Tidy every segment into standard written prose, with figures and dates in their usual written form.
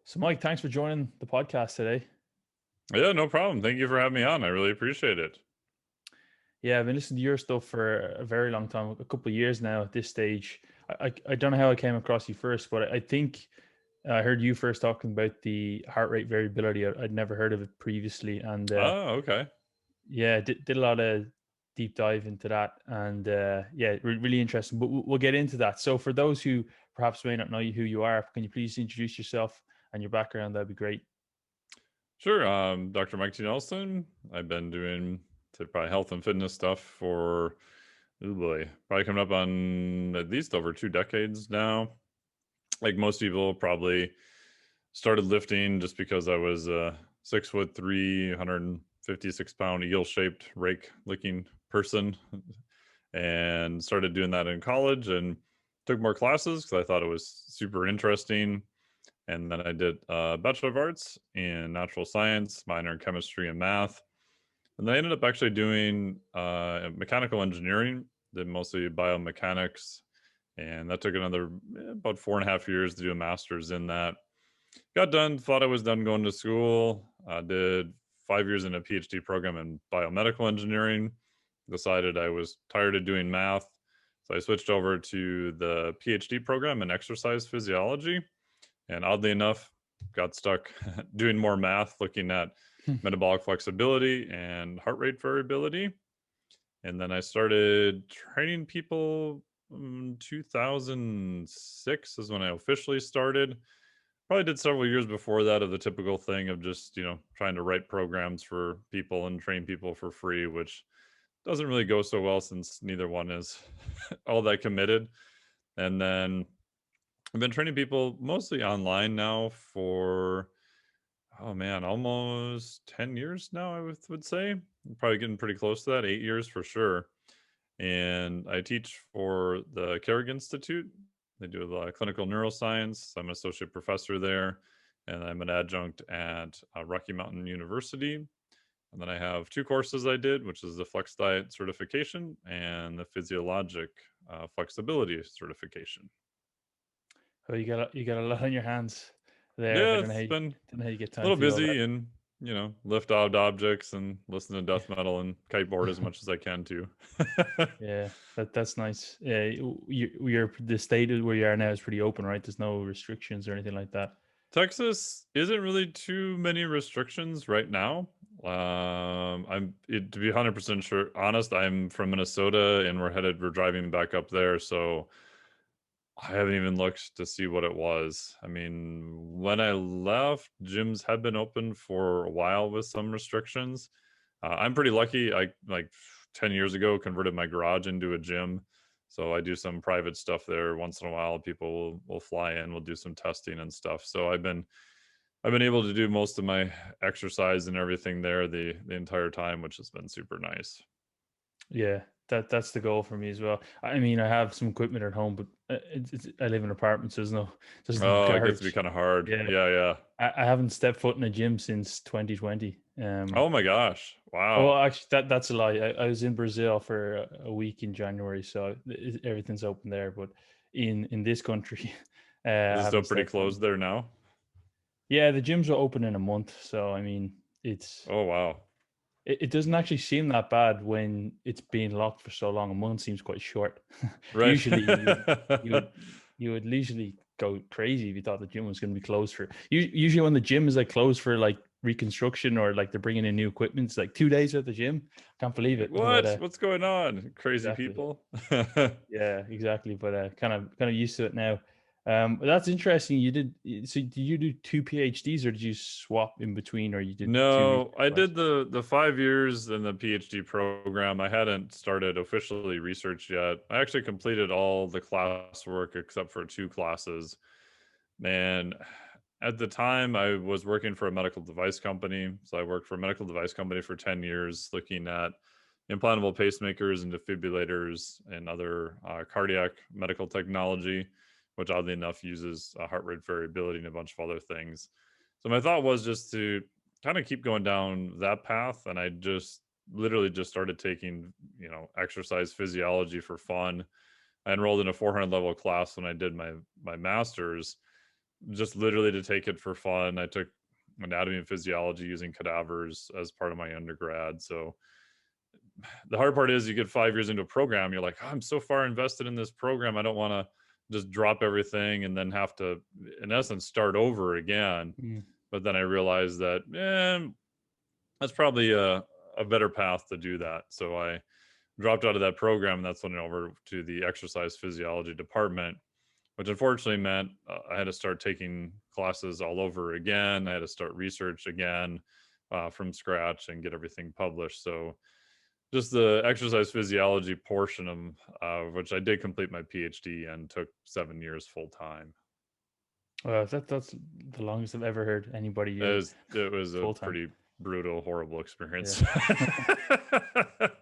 So, Mike, thanks for joining the podcast today. Yeah, no problem. Thank you for having me on. I really appreciate it. Yeah, I've been listening to your stuff for a very long time, a couple of years now at this stage. I don't know how I came across you first, but I think I heard you first talking about the heart rate variability. I'd never heard of it previously. And Oh, okay. yeah, did a lot of deep dive into that. And yeah, really interesting. But we'll get into that. So, for those who perhaps may not know who you are, can you please introduce yourself and your background? That'd be great. Sure. Dr. Mike T. Nelson. I've been doing probably health and fitness stuff for, oh boy, probably coming up on at least over 2 decades now. Like most people, probably started lifting just because I was a 6'3", 156-pound eel-shaped rake licking person, and started doing that in college and took more classes because I thought it was super interesting. And then I did a Bachelor of Arts in Natural Science, minor in Chemistry and Math. And then I ended up actually doing mechanical engineering, did mostly biomechanics. And that took another about 4.5 years to do a master's in that. Got done, thought I was done going to school. Did 5 years in a PhD program in biomedical engineering. Decided I was tired of doing math. So I switched over to the PhD program in exercise physiology, and oddly enough, got stuck doing more math, looking at metabolic flexibility and heart rate variability. And then I started training people in 2006 is when I officially started. Probably did several years before that of the typical thing of just, trying to write programs for people and train people for free, which doesn't really go so well since neither one is all that committed. And then I've been training people mostly online now for, oh man, almost 10 years now, I would say. I'm probably getting pretty close to that, 8 years for sure. And I teach for the Carrick Institute. They do a lot of clinical neuroscience. I'm an associate professor there, and I'm an adjunct at Rocky Mountain University. And then I have two courses I did, which is the Flex Diet certification and the Physiologic Flexibility certification. Oh, you got a lot on your hands there. I Yeah, don't know it's been don't know how you get a time little to do all that. busy and, lift odd objects and listen to death metal and kiteboard as much as I can too. Yeah, that's nice. Yeah, you're the state where you are now is pretty open, right? There's no restrictions or anything like that. Texas isn't really too many restrictions right now. To be 100% sure, honest, I'm from Minnesota and we're driving back up there. So I haven't even looked to see what it was. I mean, when I left, gyms had been open for a while with some restrictions. I'm pretty lucky. I like 10 years ago converted my garage into a gym. So I do some private stuff there once in a while. People will fly in, we'll do some testing and stuff. So I've been able to do most of my exercise and everything there the entire time, which has been super nice. Yeah, that's the goal for me as well. I mean, I have some equipment at home, but I live in apartments. So there's no Oh, it gets to be garage. kind of hard. Yeah, Yeah, yeah. I haven't stepped foot in a gym since 2020. Oh my gosh. Well, Wow. actually, that's a lie. I was in Brazil for a week in January, so everything's open there. But in this country, Is I it still haven't pretty stepped foot. closed there now? Yeah, the gyms are open in a month, so I mean, Oh wow. it doesn't actually seem that bad when it's been locked for so long. A month seems quite short. Right. Usually, you would you would usually go crazy if you thought the gym was going to be closed for. Usually, when the gym is like closed for like reconstruction or like they're bringing in new equipment, it's like 2 days at the gym. Can't believe Like it, but what? What's going on? Crazy exactly. people. Yeah, exactly. But kind of used to it now. But that's interesting. So did you do two PhDs or did you swap in between or you did two No, research I projects? did the 5 years in the PhD program. I hadn't started officially research yet. I actually completed all the classwork except for two classes. And at the time, I was working for a medical device company. So I worked for a medical device company for 10 years, looking at implantable pacemakers and defibrillators and other cardiac medical technology, which oddly enough uses heart rate variability and a bunch of other things. So my thought was just to kind of keep going down that path. And I just literally just started taking, exercise physiology for fun. I enrolled in a 400 level class when I did my master's, just literally to take it for fun. I took anatomy and physiology using cadavers as part of my undergrad. So the hard part is you get 5 years into a program, you're like, oh, I'm so far invested in this program. I don't want to just drop everything and then have to, in essence, start over again. Mm. But then I realized that, that's probably a better path to do that. So I dropped out of that program, and that's when I went over to the exercise physiology department, which unfortunately meant I had to start taking classes all over again. I had to start research again from scratch and get everything published. So just the exercise physiology portion of which I did complete my PhD and took 7 years full time. That's the longest I've ever heard anybody do it It was a full time. pretty brutal, horrible Yeah. experience.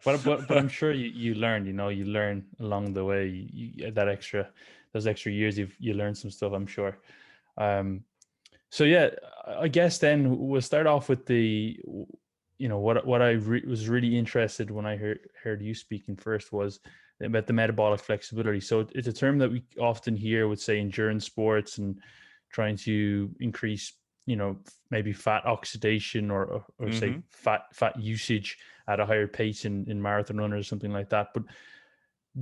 But I'm sure you learn, you learn along the way. That those extra years you learn some stuff, I'm sure. So yeah, I guess then we'll start off with the, what I was really interested when I heard you speaking first was about the metabolic flexibility. So it's a term that we often hear with, say, endurance sports and trying to increase, maybe fat oxidation or say Hmm. fat usage at a higher pace in marathon runners or something like that. But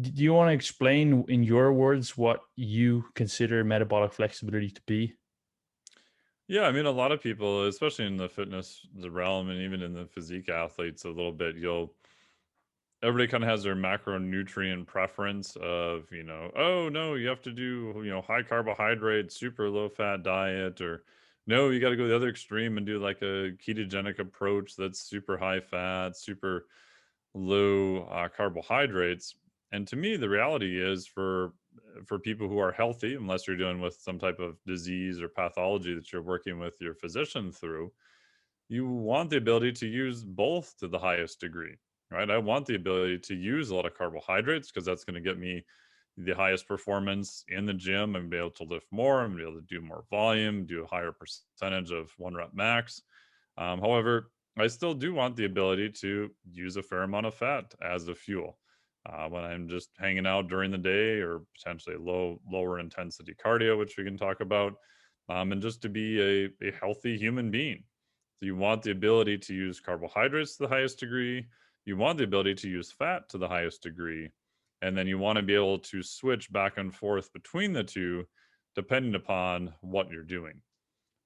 do you want to explain in your words what you consider metabolic flexibility to be? Yeah, I mean, a lot of people, especially in the fitness the realm and even in the physique athletes, a little bit, everybody kind of has their macronutrient preference of, oh no, you have to do, high carbohydrate, super low fat diet, or no, you got to go the other extreme and do like a ketogenic approach that's super high fat, super low carbohydrates. And to me, the reality is for people who are healthy, unless you're dealing with some type of disease or pathology that you're working with your physician through, you want the ability to use both to the highest degree, right? I want the ability to use a lot of carbohydrates because that's going to get me the highest performance in the gym. I'm be able to lift more. I'm be able to do more volume, do a higher percentage of one rep max. However, I still do want the ability to use a fair amount of fat as a fuel when I'm just hanging out during the day, or potentially lower intensity cardio, which we can talk about, and just to be a healthy human being. So you want the ability to use carbohydrates to the highest degree. You want the ability to use fat to the highest degree. And then you want to be able to switch back and forth between the two depending upon what you're doing.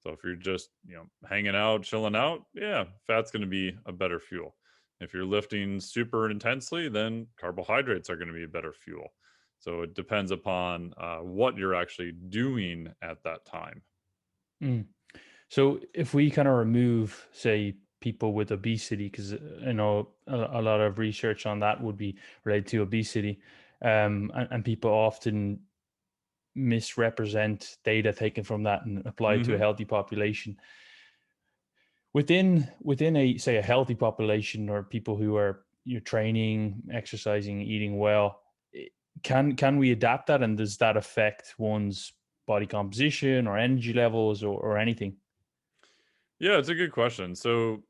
So if you're just, hanging out, chilling out, yeah, fat's going to be a better fuel. If you're lifting super intensely, then carbohydrates are going to be a better fuel. So it depends upon what you're actually doing at that time. Mm. So if we kind of remove, say, people with obesity, because I know a lot of research on that would be related to obesity, and people often misrepresent data taken from that and apply it to a Hmm. healthy population. Within a, say, a healthy population, or people who are, you're training, exercising, eating well, can we adapt that, and does that affect one's body composition or energy levels or anything? Yeah, it's a good question. So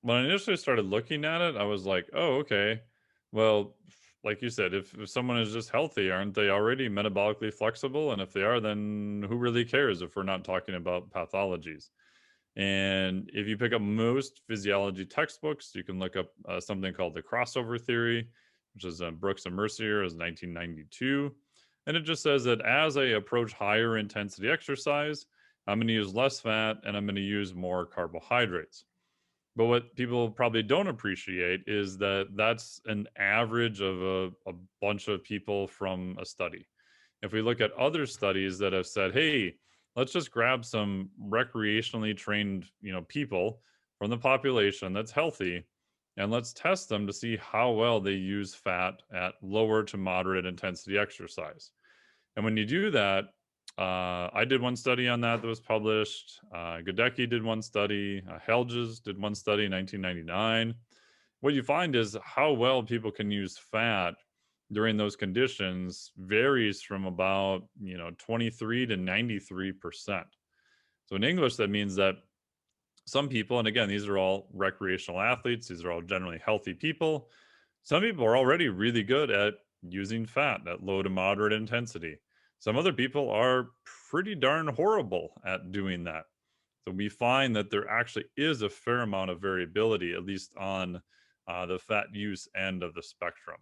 when I initially started looking at it, I was like, oh, okay. Well, like you said, if someone is just healthy, aren't they already metabolically flexible? And if they are, then who really cares if we're not talking about pathologies? And if you pick up most physiology textbooks, you can look up something called the crossover theory, which is Brooks and Mercier as 1992. And it just says that as I approach higher intensity exercise, I'm going to use less fat and I'm going to use more carbohydrates. But what people probably don't appreciate is that that's an average of a bunch of people from a study. If we look at other studies that have said, hey, let's just grab some recreationally trained, people from the population that's healthy, and let's test them to see how well they use fat at lower to moderate intensity exercise. And when you do that, I did one study on that was published. Godecki did one study. Helges did one study in 1999. What you find is how well people can use fat during those conditions varies from about 23 to 93%. So in English, that means that some people, and again, these are all recreational athletes, these are all generally healthy people. Some people are already really good at using fat at low to moderate intensity. Some other people are pretty darn horrible at doing that. So we find that there actually is a fair amount of variability, at least on the fat use end of the spectrum.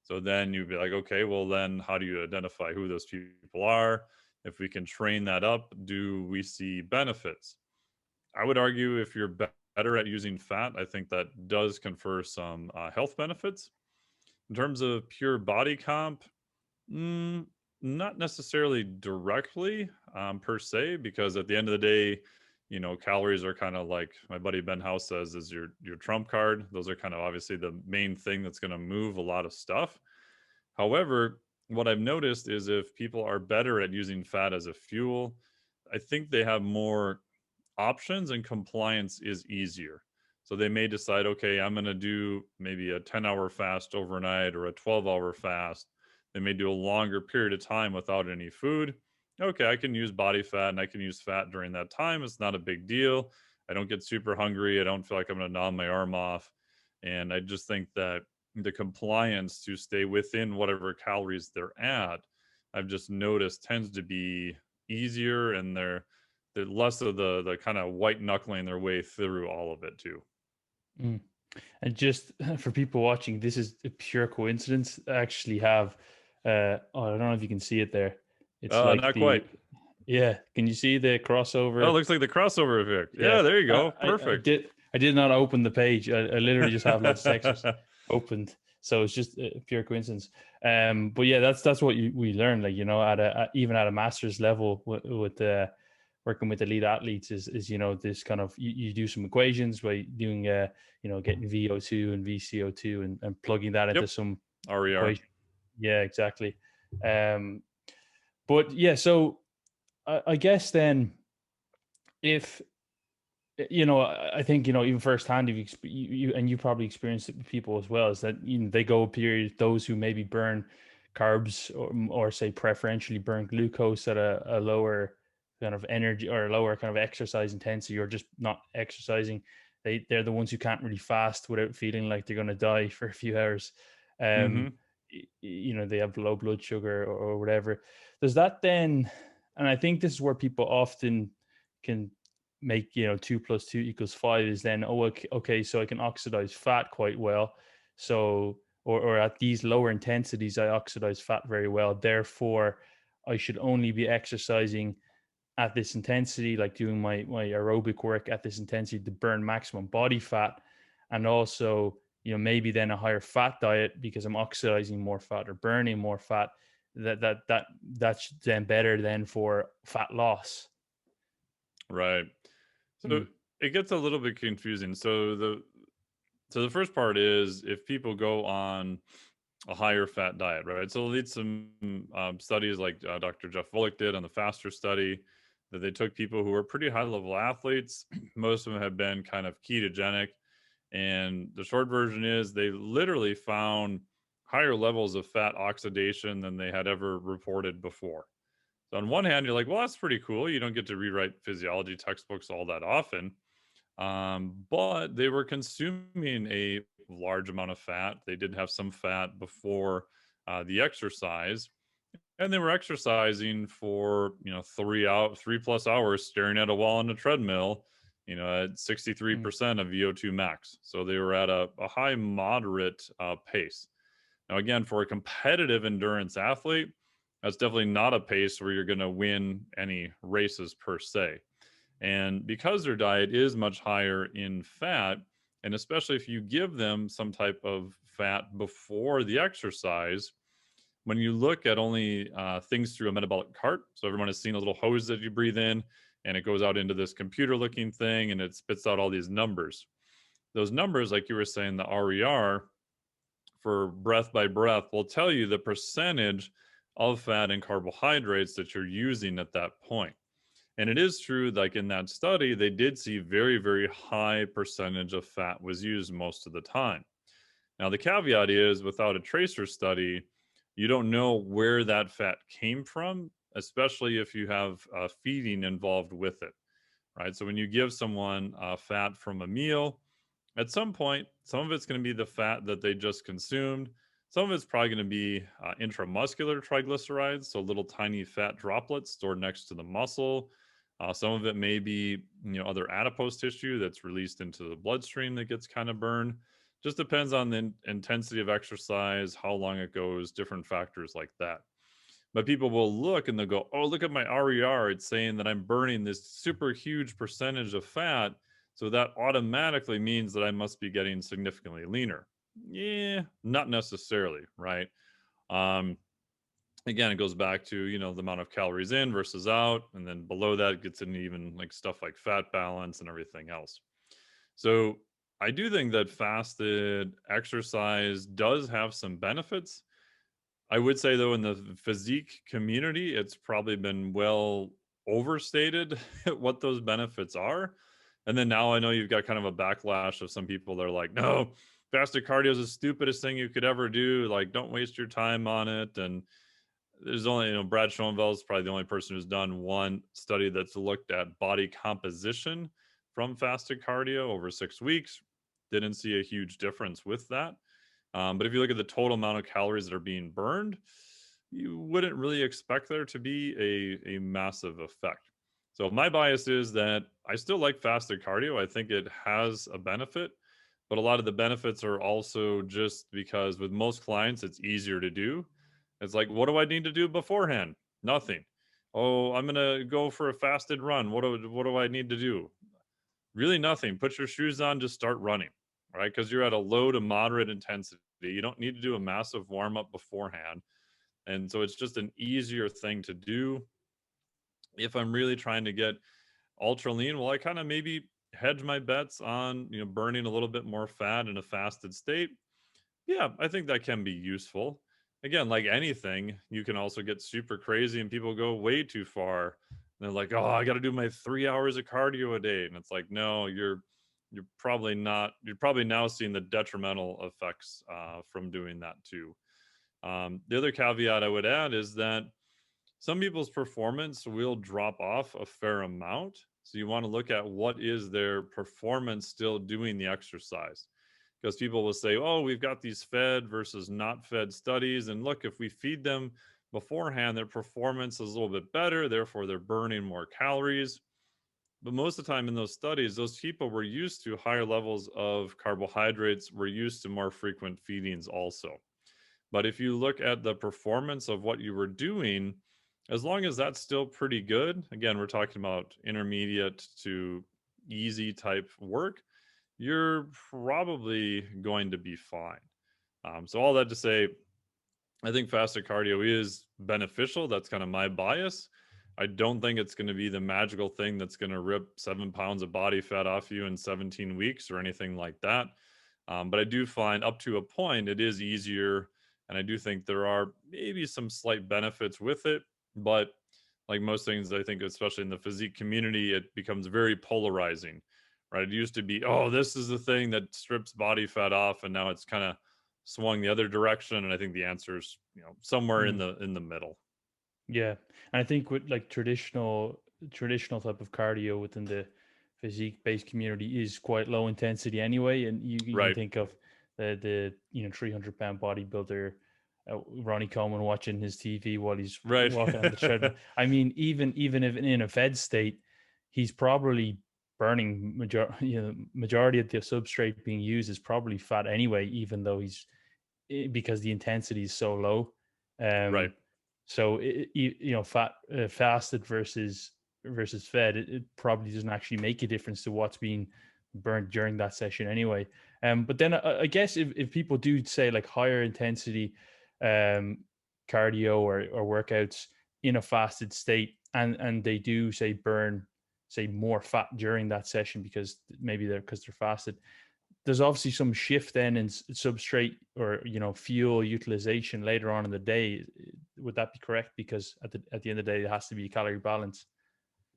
So then you'd be like, okay, well, then how do you identify who those people are? If we can train that up, do we see benefits? I would argue if you're better at using fat, I think that does confer some health benefits. In terms of pure body comp, mm, not necessarily directly per se, because at the end of the day, calories are kind of like my buddy Ben House says is your trump card. Those are kind of obviously the main thing that's going to move a lot of stuff. However, what I've noticed is if people are better at using fat as a fuel, I think they have more options and compliance is easier. So they may decide, okay, I'm going to do maybe a 10-hour fast overnight or a 12-hour fast. They may do a longer period of time without any food. Okay, I can use body fat and I can use fat during that time. It's not a big deal. I don't get super hungry. I don't feel like I'm going to gnaw my arm off. And I just think that the compliance to stay within whatever calories they're at, I've just noticed tends to be easier, and they're less of the kind of white knuckling their way through all of it too. Mm. And just for people watching, this is a pure coincidence. I actually have, I don't know if you can see it there. It's like Not quite. yeah. Can you see the Oh, it crossover? looks like the crossover effect. Yeah. Yeah, there you I, go. I, I Perfect. did, I did not open the page. I literally just have loads of sections opened. So it's just a pure coincidence. But yeah, that's what we learn, like, even at a master's level with working with elite athletes is this kind of you do some equations by doing getting VO2 and VCO2 and plugging that into Yep. some RER. equation. Yeah, exactly. But yeah, so I guess then if I think even firsthand, you probably experienced it with people as well, is that they go a period, those who maybe burn carbs or say preferentially burn glucose at a lower kind of energy or a lower kind of exercise intensity, or just not exercising. They're the ones who can't really fast without feeling like they're going to die for a few hours. um Mm-hmm. they have low blood sugar or whatever. Does that then, and I think this is where people often can make 2 + 2 = 5, is then, oh, okay, so I can oxidize fat quite well. So or at these lower intensities I oxidize fat very well, therefore I should only be exercising at this intensity, like doing my aerobic work at this intensity to burn maximum body fat. And also maybe then a higher fat diet because I'm oxidizing more fat or burning more fat, that's then better than for fat loss. Right. So Mm, it gets a little bit confusing. So the first part is if people go on a higher fat diet, right? So lead some studies like Dr. Jeff Volek did on the faster study, that they took people who were pretty high level athletes. Most of them have been kind of ketogenic. And the short version is they literally found higher levels of fat oxidation than they had ever reported before. So on one hand, you're like, well, that's pretty cool. You don't get to rewrite physiology textbooks all that often. But they were consuming a large amount of fat. They did have some fat before the exercise, and they were exercising for 3+ hours, staring at a wall on a treadmill. At mm, 63% of VO2 max. So they were at a high moderate pace. Now, again, for a competitive endurance athlete, that's definitely not a pace where you're going to win any races per se. And because their diet is much higher in fat, and especially if you give them some type of fat before the exercise, when you look at only things through a metabolic cart, so everyone has seen a little hose that you breathe in, and it goes out into this computer looking thing, and it spits out all these numbers. Those numbers, like you were saying, the RER for breath by breath, will tell you the percentage of fat and carbohydrates that you're using at that point. And it is true, like in that study, they did see very, very high percentage of fat was used most of the time. Now, the caveat is without a tracer study, you don't know where that fat came from, especially if you have feeding involved with it, right? So when you give someone fat from a meal, at some point, some of it's going to be the fat that they just consumed. Some of it's probably going to be intramuscular triglycerides, so little tiny fat droplets stored next to the muscle. Some of it may be, other adipose tissue that's released into the bloodstream that gets kind of burned. Just depends on the intensity of exercise, how long it goes, different factors like that. But people will look and they'll go, oh, look at my RER. It's saying that I'm burning this super huge percentage of fat. So that automatically means that I must be getting significantly leaner. Yeah, not necessarily, right? Um, Again, it goes back to, the amount of calories in versus out. And then below that, it gets into even like stuff like fat balance and everything else. So I do think that fasted exercise does have some benefits. I would say though, in the physique community, it's probably been well overstated what those benefits are. And then now I know you've got kind of a backlash of some people that are like, no, fasted cardio is the stupidest thing you could ever do. Like, don't waste your time on it. And there's only, Brad Schoenfeld is probably the only person who's done one study that's looked at body composition from fasted cardio over 6 weeks. Didn't see a huge difference with that. But if you look at the total amount of calories that are being burned, you wouldn't really expect there to be a massive effect. So my bias is that I still like fasted cardio. I think it has a benefit, but a lot of the benefits are also just because with most clients, it's easier to do. It's like, what do I need to do beforehand? Nothing. Oh, I'm gonna go for a fasted run. What do I need to do? Really nothing. Put your shoes on, just start running, right? Because you're at a low to moderate intensity. You don't need to do a massive warm up beforehand. And so it's just an easier thing to do. If I'm really trying to get ultra lean, well, I kind of maybe hedge my bets on, burning a little bit more fat in a fasted state. Yeah, I think that can be useful. Again, like anything, you can also get super crazy and people go way too far. And they're like, "Oh, I got to do my 3 hours of cardio a day." And it's like, "No, you're probably not. You're probably now seeing the detrimental effects from doing that too." The other caveat I would add is that some people's performance will drop off a fair amount. So you want to look at what is their performance still doing the exercise. Because people will say, oh, we've got these fed versus not fed studies. And look, if we feed them beforehand, their performance is a little bit better. Therefore, they're burning more calories. But most of the time in those studies, those people were used to higher levels of carbohydrates, were used to more frequent feedings also. But if you look at the performance of what you were doing, as long as that's still pretty good, again, we're talking about intermediate to easy type work, you're probably going to be fine. So all that to say, I think fasted cardio is beneficial. That's kind of my bias. I don't think it's going to be the magical thing that's going to rip 7 pounds of body fat off you in 17 weeks or anything like that. But I do find up to a point it is easier. And I do think there are maybe some slight benefits with it. But like most things, I think, especially in the physique community, it becomes very polarizing, right? It used to be, oh, this is the thing that strips body fat off. And now it's kind of swung the other direction. And I think the answer is, somewhere in Mm, the middle. yeah, and I think with like traditional type of cardio within the physique based community is quite low intensity anyway, and you can Right. think of the 300-pound bodybuilder, Ronnie Coleman, watching his TV while he's Right. walking on the treadmill. I mean, even if in a fed state, he's probably burning majority of the substrate being used is probably fat anyway, even though because the intensity is so low. Right. Um, so fasted versus fed, it probably doesn't actually make a difference to what's being burned during that session anyway. But then I guess if people do say like higher intensity um, cardio or workouts in a fasted state, and they do say burn say more fat during that session because maybe they're fasted, there's obviously some shift then in substrate or fuel utilization later on in the day. Would that be correct? Because at the end of the day, it has to be calorie balance.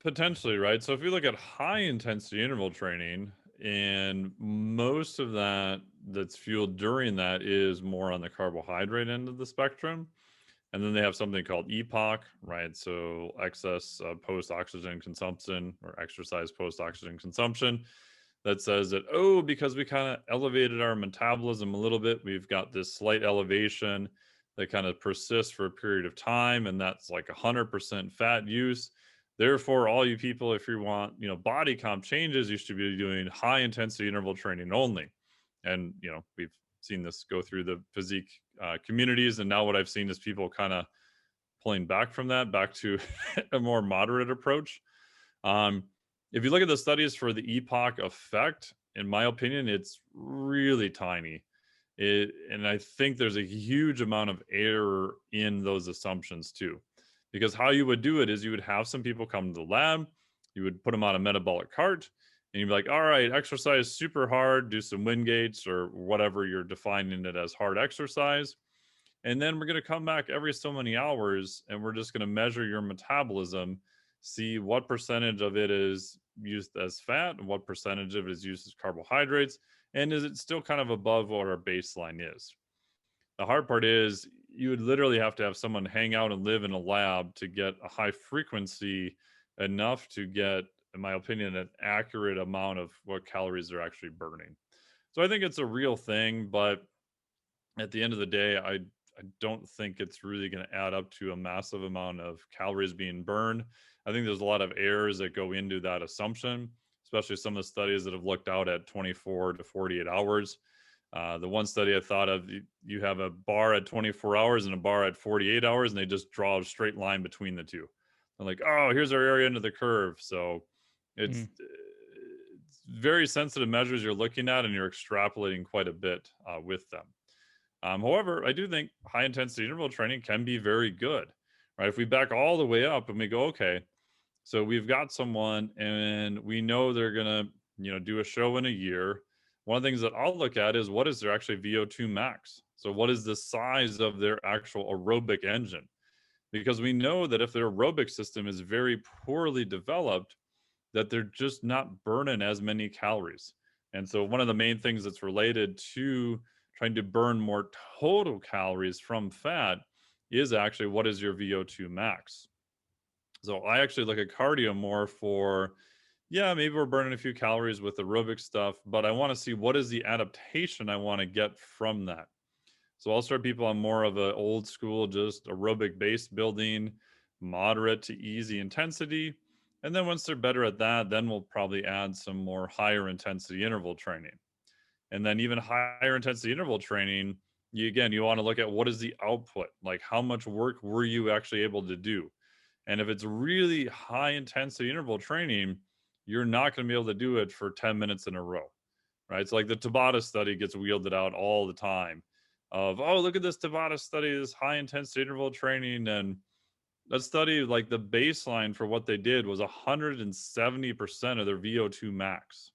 Potentially, right? So if you look at high intensity interval training, and most of that that's fueled during that is more on the carbohydrate end of the spectrum. And then they have something called EPOC, right? So excess post oxygen consumption or exercise post oxygen consumption. that says that, oh, because we kind of elevated our metabolism a little bit, we've got this slight elevation that kind of persists for a period of time, and that's like 100% fat use. Therefore, all you people, if you want, body comp changes, you should be doing high intensity interval training only. And, we've seen this go through the physique communities. And now what I've seen is people kind of pulling back from that, back to a more moderate approach. Um, if you look at the studies for the EPOC effect, in my opinion, it's really tiny. And I think there's a huge amount of error in those assumptions too. Because how you would do it is you would have some people come to the lab, you would put them on a metabolic cart, and you'd be like, all right, exercise super hard, do some wind gates or whatever you're defining it as hard exercise. And then we're going to come back every so many hours and we're just going to measure your metabolism, see what percentage of it is used as fat and what percentage of it is used as carbohydrates. And is it still kind of above what our baseline is? The hard part is you would literally have to have someone hang out and live in a lab to get a high frequency enough to get, in my opinion, an accurate amount of what calories they're actually burning. So I think it's a real thing, but at the end of the day, I don't think it's really going to add up to a massive amount of calories being burned. I think there's a lot of errors that go into that assumption, especially some of the studies that have looked out at 24 to 48 hours. The one study I thought of, you have a bar at 24 hours and a bar at 48 hours, and they just draw a straight line between the two. I'm like, oh, here's our area under the curve. So it's, it's very sensitive measures you're looking at, and you're extrapolating quite a bit with them. However, I do think high intensity interval training can be very good, right? If we back all the way up and we go, okay, so we've got someone and we know they're going to, do a show in a year. One of the things that I'll look at is what is their actually VO2 max? So what is the size of their actual aerobic engine? Because we know that if their aerobic system is very poorly developed, that they're just not burning as many calories. And so one of the main things that's related to trying to burn more total calories from fat is actually what is your VO2 max. So I actually look at cardio more for, yeah, maybe we're burning a few calories with aerobic stuff, but I want to see what is the adaptation I want to get from that. So I'll start people on more of an old school, just aerobic base building, moderate to easy intensity. And then once they're better at that, then we'll probably add some more higher intensity interval training. And then even higher intensity interval training, you want to look at what is the output, like how much work were you actually able to do. And if it's really high intensity interval training, you're not going to be able to do it for 10 minutes in a row, right? It's like the Tabata study gets wielded out all the time of, oh, look at this Tabata study, this high intensity interval training. And that study, like the baseline for what they did was 170% of their VO2 max.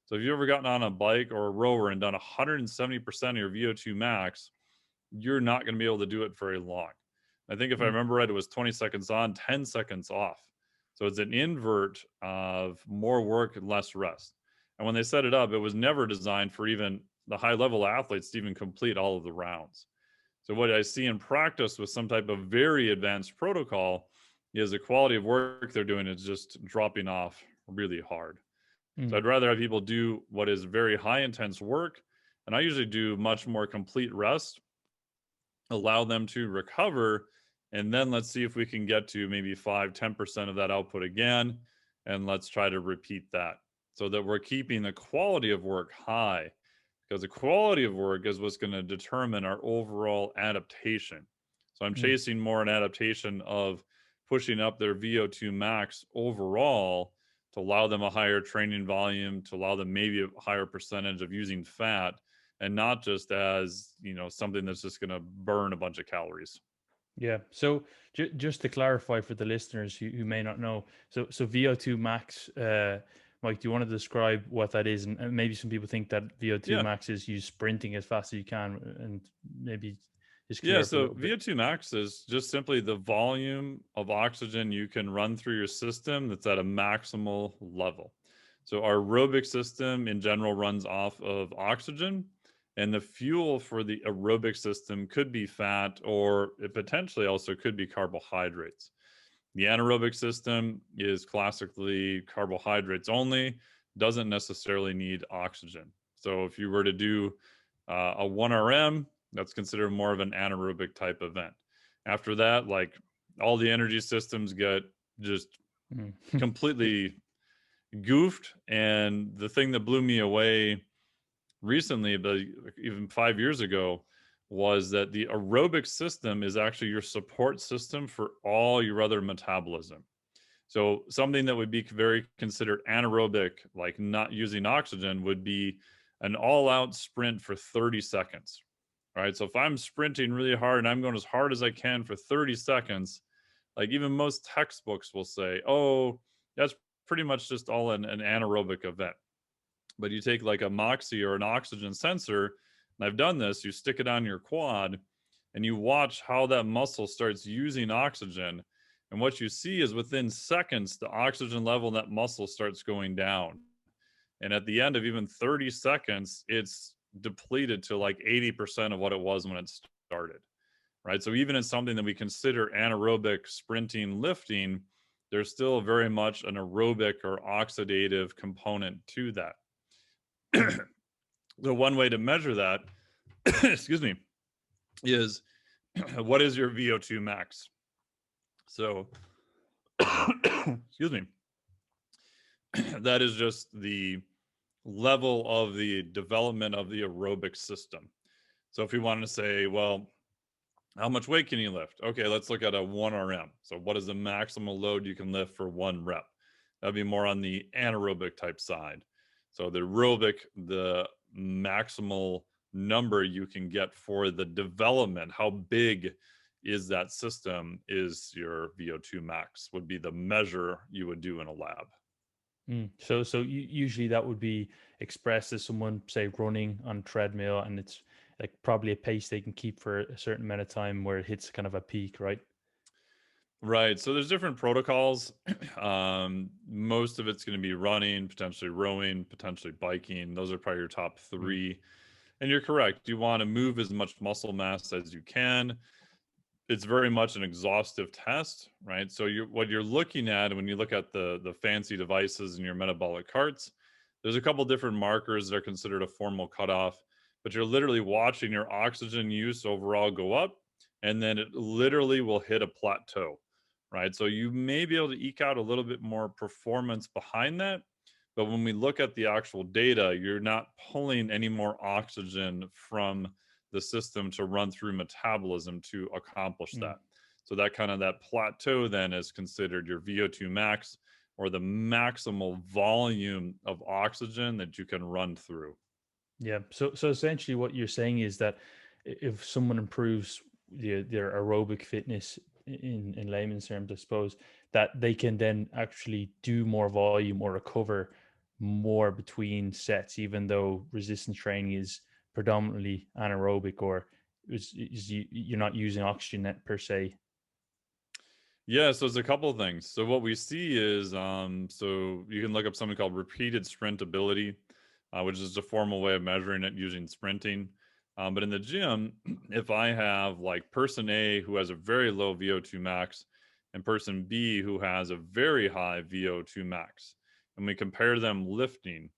So if you've ever gotten on a bike or a rower and done 170% of your VO2 max, you're not going to be able to do it very long. I think if I remember right, it was 20 seconds on, 10 seconds off. So it's an invert of more work and less rest. And when they set it up, it was never designed for even the high level athletes to even complete all of the rounds. So what I see in practice with some type of very advanced protocol is the quality of work they're doing is just dropping off really hard. So I'd rather have people do what is very high intense work. And I usually do much more complete rest, allow them to recover. And then let's see if we can get to maybe 5-10% of that output again. And let's try to repeat that so that we're keeping the quality of work high, because the quality of work is what's going to determine our overall adaptation. So I'm chasing more an adaptation of pushing up their VO2 max overall to allow them a higher training volume, to allow them maybe a higher percentage of using fat, and not just as, something that's just going to burn a bunch of calories. Yeah. So just to clarify for the listeners who may not know, so VO2 max, Mike, do you want to describe what that is? And maybe some people think that VO2 Yeah. max is you sprinting as fast as you can, and maybe just clear Yeah, up a so little bit. VO2 max is just simply the volume of oxygen you can run through your system that's at a maximal level. So our aerobic system in general runs off of oxygen, and the fuel for the aerobic system could be fat, or it potentially also could be carbohydrates. The anaerobic system is classically carbohydrates only, doesn't necessarily need oxygen. So if you were to do a 1RM, that's considered more of an anaerobic type event. After that, like all the energy systems get just Mm. completely goofed. And the thing that blew me away recently, but even 5 years ago, was that the aerobic system is actually your support system for all your other metabolism. So something that would be very considered anaerobic, like not using oxygen, would be an all-out sprint for 30 seconds. All right. So if I'm sprinting really hard and I'm going as hard as I can for 30 seconds, like even most textbooks will say, oh, that's pretty much just all an anaerobic event. But you take like a Moxie or an oxygen sensor, and I've done this, you stick it on your quad and you watch how that muscle starts using oxygen. And what you see is within seconds, the oxygen level in that muscle starts going down. And at the end of even 30 seconds, it's depleted to like 80% of what it was when it started. Right. So even in something that we consider anaerobic sprinting, lifting, there's still very much an aerobic or oxidative component to that. Mm. The one way to measure that, excuse me, is what is your VO2 max? So, excuse me, that is just the level of the development of the aerobic system. So if we wanted to say, well, how much weight can you lift? Okay, let's look at a 1RM. So what is the maximal load you can lift for 1 rep? That'd be more on the anaerobic type side. So the aerobic, the maximal number you can get for the development, how big is that system, is your VO2 max, would be the measure you would do in a lab. So usually that would be expressed as someone, say, running on treadmill, and it's like probably a pace they can keep for a certain amount of time where it hits kind of a peak, right? Right. So there's different protocols. Most of it's going to be running, potentially rowing, potentially biking. Those are probably your top Mm. three. And you're correct. You want to move as much muscle mass as you can. It's very much an exhaustive test, right? So what you're looking at when you look at the fancy devices in your metabolic carts, there's a couple different markers that are considered a formal cutoff, but you're literally watching your oxygen use overall go up, and then it literally will hit a plateau, right? So you may be able to eke out a little bit more performance behind that, but when we look at the actual data, you're not pulling any more oxygen from the system to run through metabolism to accomplish Mm. that. So that kind of that plateau then is considered your VO2 max, or the maximal volume of oxygen that you can run through. Yeah. So essentially, what you're saying is that if someone improves their aerobic fitness in layman's terms, I suppose, that they can then actually do more volume or recover more between sets, even though resistance training is predominantly anaerobic, or you're not using oxygen net per se. Yeah, so there's a couple of things. So what we see is, so you can look up something called repeated sprintability, which is a formal way of measuring it using sprinting. But in the gym, if I have like person A who has a very low VO2 max and person B who has a very high VO2 max, and we compare them lifting,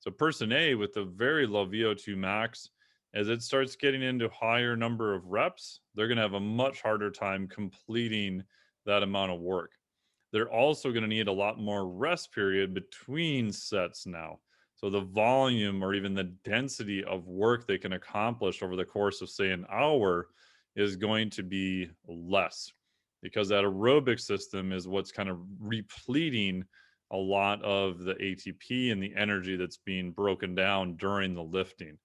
so person A with the very low VO2 max, as it starts getting into higher number of reps, they're going to have a much harder time completing that amount of work. They're also going to need a lot more rest period between sets now. So the volume or even the density of work they can accomplish over the course of, say, an hour is going to be less, because that aerobic system is what's kind of repleting a lot of the ATP and the energy that's being broken down during the lifting.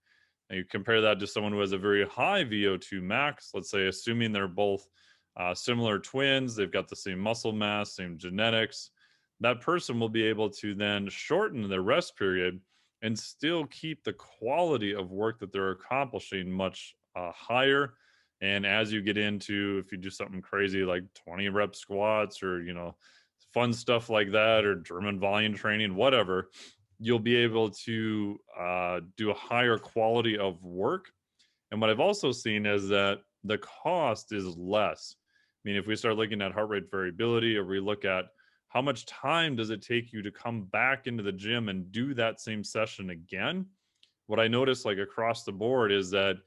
And you compare that to someone who has a very high VO2 max, let's say, assuming they're both similar twins, they've got the same muscle mass, same genetics, that person will be able to then shorten their rest period and still keep the quality of work that they're accomplishing much higher. And as you get into, if you do something crazy like 20 rep squats, or, fun stuff like that, or German volume training, whatever, you'll be able to do a higher quality of work. And what I've also seen is that the cost is less. I mean, if we start looking at heart rate variability, or we look at how much time does it take you to come back into the gym and do that same session again? What I noticed like across the board is that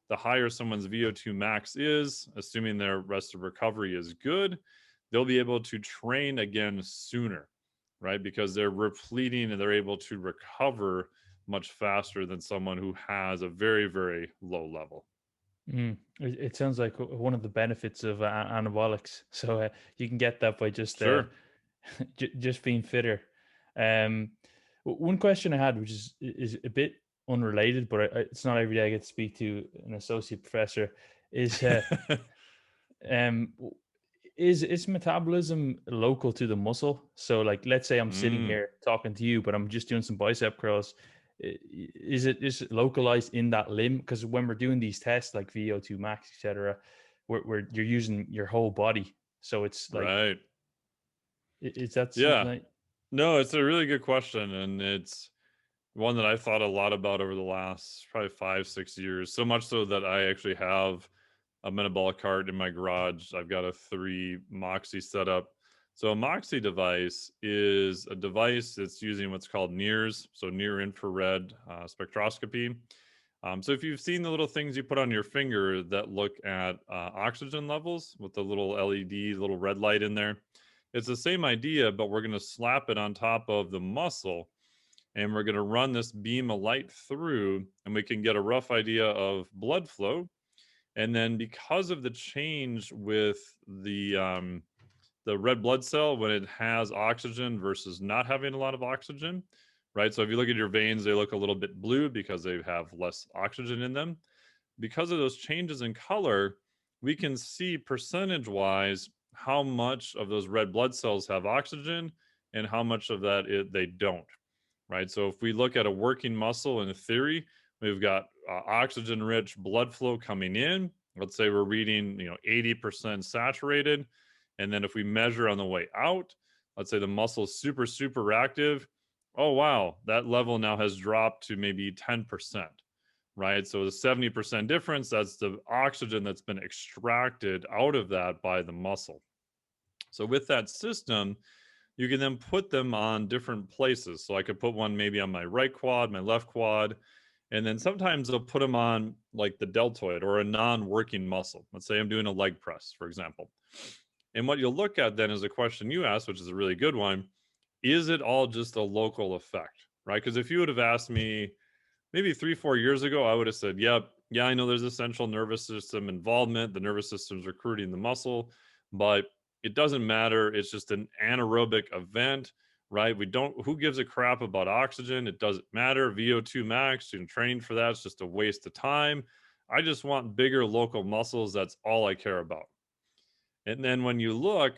the higher someone's VO2 max is, assuming their rest of recovery is good, they'll be able to train again sooner, right? Because they're repleting and they're able to recover much faster than someone who has a very, very low level. It sounds like one of the benefits of anabolics. So you can get that by just Sure. just being fitter. Um, one question I had, which is a bit unrelated, but it's not every day I get to speak to an associate professor, is um, w- is metabolism local to the muscle? So, like, let's say I'm sitting mm, here talking to you, but I'm just doing some bicep curls. Is it localized in that limb? Because when we're doing these tests, like VO2 max, etc., you're using your whole body. So it's like, right. is that something Yeah. that? No, it's a really good question. And it's one that I thought a lot about over the last probably 5, 6 years. So much so that I actually have a metabolic cart in my garage. I've got a 3 Moxie setup. So a Moxie device is a device that's using what's called NIRS, so near infrared spectroscopy. So if you've seen the little things you put on your finger that look at oxygen levels with the little LED, little red light in there, it's the same idea, but we're going to slap it on top of the muscle and we're going to run this beam of light through and we can get a rough idea of blood flow. And then because of the change with the red blood cell when it has oxygen versus not having a lot of oxygen, right? So if you look at your veins, they look a little bit blue because they have less oxygen in them. Because of those changes in color, we can see percentage wise how much of those red blood cells have oxygen and how much of that they don't, right? So if we look at a working muscle in theory, we've got oxygen rich blood flow coming in. Let's say we're reading, 80% saturated. And then if we measure on the way out, let's say the muscle is super, super active. Oh, wow, that level now has dropped to maybe 10%, right? So the 70% difference, that's the oxygen that's been extracted out of that by the muscle. So with that system, you can then put them on different places. So I could put one maybe on my right quad, my left quad, and then sometimes I'll put them on like the deltoid or a non-working muscle. Let's say I'm doing a leg press, for example. And what you'll look at then is a question you asked, which is a really good one. Is it all just a local effect, right? Because if you would have asked me maybe 3, 4 years ago, I would have said, yep, yeah, I know there's a central nervous system involvement. The nervous system's recruiting the muscle, but it doesn't matter. It's just an anaerobic event, right? Who gives a crap about oxygen? It doesn't matter. VO2 max, you can train for that. It's just a waste of time. I just want bigger local muscles. That's all I care about. And then when you look,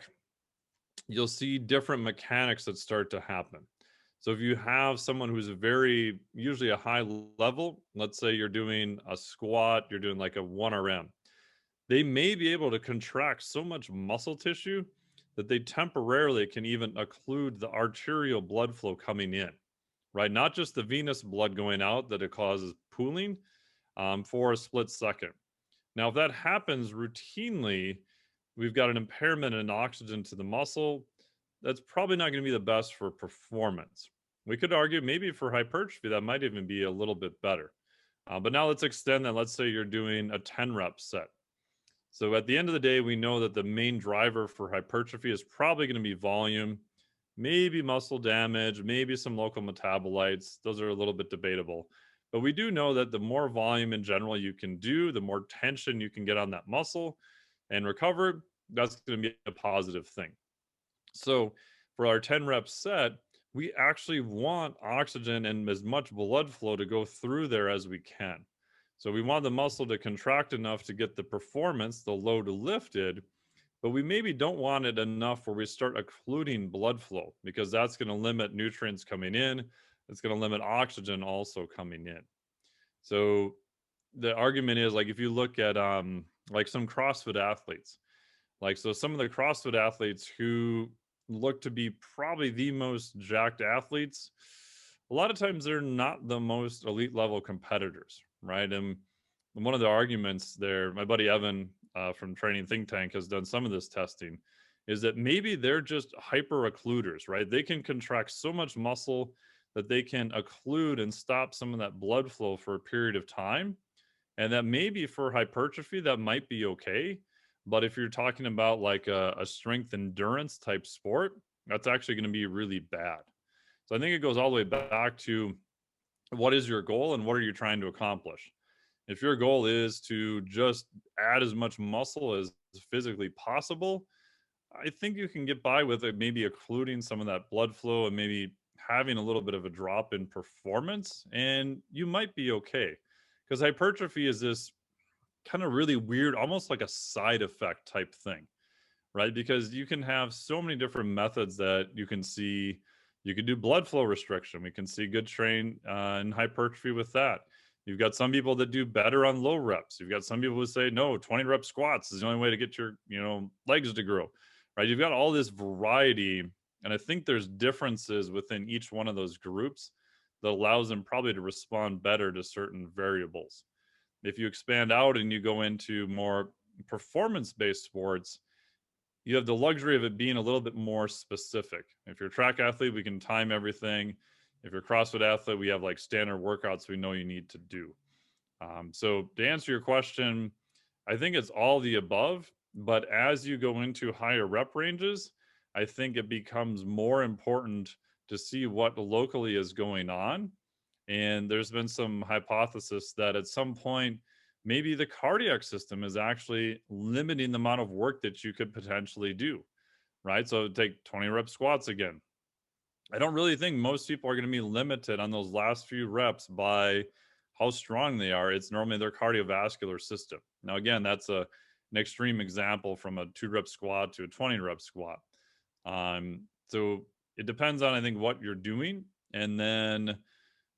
you'll see different mechanics that start to happen. So if you have someone who's usually a high level, let's say you're doing a squat, you're doing like a 1RM, they may be able to contract so much muscle tissue that they temporarily can even occlude the arterial blood flow coming in, right? Not just the venous blood going out that it causes pooling for a split second. Now, if that happens routinely, we've got an impairment in oxygen to the muscle. That's probably not going to be the best for performance. We could argue maybe for hypertrophy, that might even be a little bit better. But now let's extend that. Let's say you're doing a 10 rep set. So at the end of the day, we know that the main driver for hypertrophy is probably going to be volume, maybe muscle damage, maybe some local metabolites. Those are a little bit debatable. But we do know that the more volume in general you can do, the more tension you can get on that muscle and recover, that's going to be a positive thing. So for our 10 rep set, we actually want oxygen and as much blood flow to go through there as we can. So we want the muscle to contract enough to get the performance, the load lifted, but we maybe don't want it enough where we start occluding blood flow because that's going to limit nutrients coming in. It's going to limit oxygen also coming in. So the argument is like if you look at like some CrossFit athletes, like so some of the CrossFit athletes who look to be probably the most jacked athletes, a lot of times they're not the most elite level competitors, right? And one of the arguments there, my buddy Evan from Training Think Tank has done some of this testing, is that maybe they're just hyper occluders, right? They can contract so much muscle that they can occlude and stop some of that blood flow for a period of time. And that maybe for hypertrophy, that might be okay. But if you're talking about like a strength endurance type sport, that's actually going to be really bad. So I think it goes all the way back to what is your goal and what are you trying to accomplish? If your goal is to just add as much muscle as physically possible, I think you can get by with it, maybe occluding some of that blood flow and maybe having a little bit of a drop in performance, and you might be okay. Because hypertrophy is this kind of really weird, almost like a side effect type thing, right? Because you can have so many different methods that you can see. You can do blood flow restriction. We can see good train in hypertrophy with that. You've got some people that do better on low reps. You've got some people who say, no, 20 rep squats is the only way to get your, legs to grow, right? You've got all this variety. And I think there's differences within each one of those groups that allows them probably to respond better to certain variables. If you expand out and you go into more performance-based sports, you have the luxury of it being a little bit more specific. If you're a track athlete, we can time everything. If you're a CrossFit athlete, we have like standard workouts we know you need to do. So to answer your question, I think it's all the above. But as you go into higher rep ranges, I think it becomes more important to see what locally is going on. And there's been some hypothesis that at some point, maybe the cardiac system is actually limiting the amount of work that you could potentially do, right? So take 20 rep squats again. I don't really think most people are going to be limited on those last few reps by how strong they are. It's normally their cardiovascular system. Now, again, that's an extreme example from a 2 rep squat to a 20 rep squat. So it depends on, I think, what you're doing. And then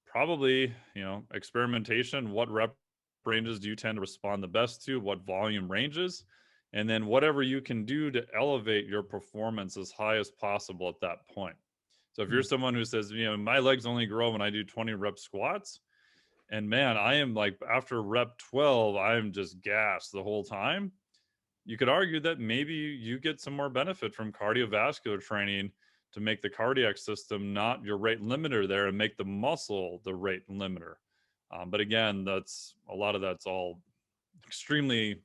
probably, experimentation. What rep ranges do you tend to respond the best to? What volume ranges? And then whatever you can do to elevate your performance as high as possible at that point. So if you're someone who says, my legs only grow when I do 20 rep squats, and man, I am like after rep 12, I'm just gassed the whole time. You could argue that maybe you get some more benefit from cardiovascular training to make the cardiac system not your rate limiter there and make the muscle the rate limiter. But again, that's all extremely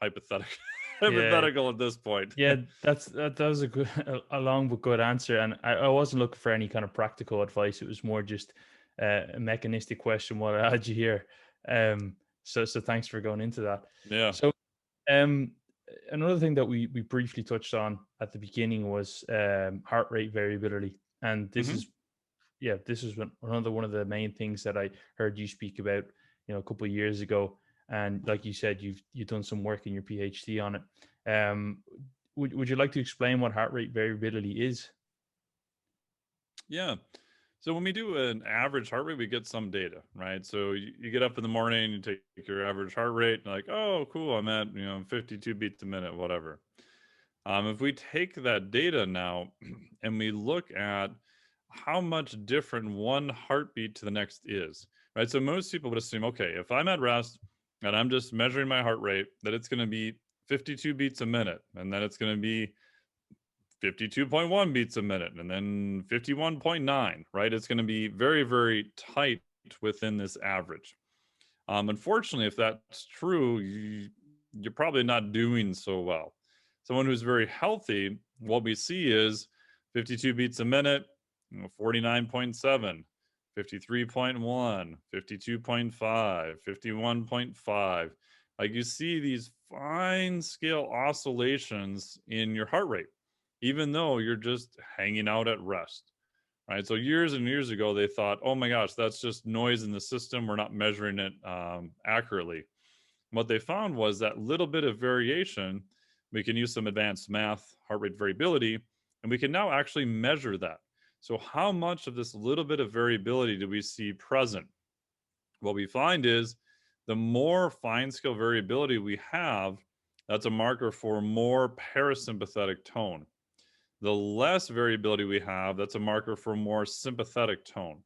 hypothetical Yeah, hypothetical at this point. yeah, that was a good, a long but good answer, and I wasn't looking for any kind of practical advice. It was more just a mechanistic question. What I had you here, so thanks for going into that. Yeah. So, um, another thing that we briefly touched on at the beginning was heart rate variability, and this Mm-hmm. is this is one of the main things that I heard you speak about, a couple of years ago. And like you said, you've done some work in your PhD on it. Would you like to explain what heart rate variability is? Yeah. So when we do an average heart rate, we get some data, right? So you get up in the morning, you take your average heart rate, and like, oh, cool, I'm at 52 beats a minute, whatever. If we take that data now and we look at how much different one heartbeat to the next is, right? So most people would assume, okay, if I'm at rest and I'm just measuring my heart rate, that it's going to be 52 beats a minute, and then it's going to be 52.1 beats a minute, and then 51.9, right? It's going to be very, very tight within this average. Unfortunately, if that's true, you're probably not doing so well. Someone who's very healthy, what we see is 52 beats a minute, 49.7, 53.1, 52.5, 51.5. Like you see these fine scale oscillations in your heart rate, even though you're just hanging out at rest, right? So years and years ago, they thought, oh my gosh, that's just noise in the system. We're not measuring it accurately. What they found was that little bit of variation, we can use some advanced math, heart rate variability, and we can now actually measure that. So how much of this little bit of variability do we see present? What we find is the more fine scale variability we have, that's a marker for more parasympathetic tone. The less variability we have, that's a marker for more sympathetic tone.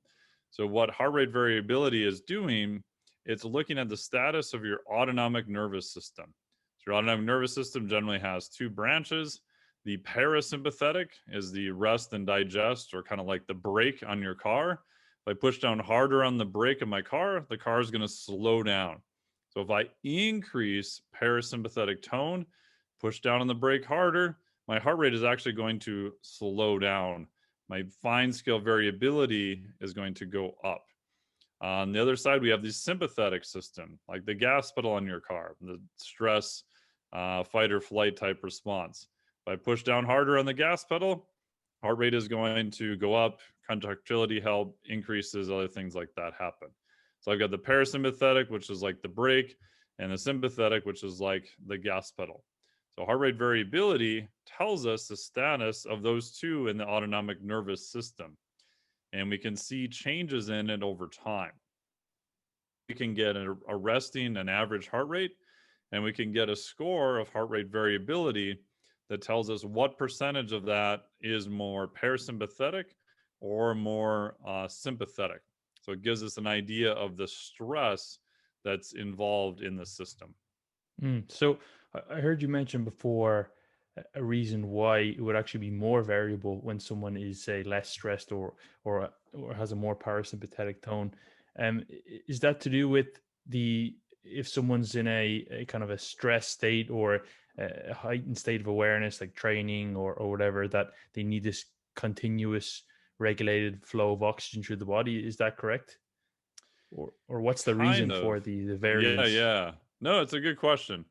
So what heart rate variability is doing, it's looking at the status of your autonomic nervous system. So your autonomic nervous system generally has two branches. The parasympathetic is the rest and digest, or kind of like the brake on your car. If I push down harder on the brake of my car, the car is going to slow down. So if I increase parasympathetic tone, push down on the brake harder, my heart rate is actually going to slow down. My fine scale variability is going to go up. On the other side, we have the sympathetic system, like the gas pedal on your car, the stress, fight or flight type response. If I push down harder on the gas pedal, heart rate is going to go up, contractility help increases, other things like that happen. So I've got the parasympathetic, which is like the brake, and the sympathetic, which is like the gas pedal. So heart rate variability tells us the status of those two in the autonomic nervous system, and we can see changes in it over time. We can get a resting and average heart rate, and we can get a score of heart rate variability that tells us what percentage of that is more parasympathetic or more sympathetic. So it gives us an idea of the stress that's involved in the system. So I heard you mention before a reason why it would actually be more variable when someone is, say, less stressed or has a more parasympathetic tone. Is that to do with the if someone's in a kind of a stress state or a heightened state of awareness, like training or whatever, that they need this continuous regulated flow of oxygen through the body? Is that correct? Or what's the reason Kind for of. the Yeah, variance? yeah. No, it's a good question.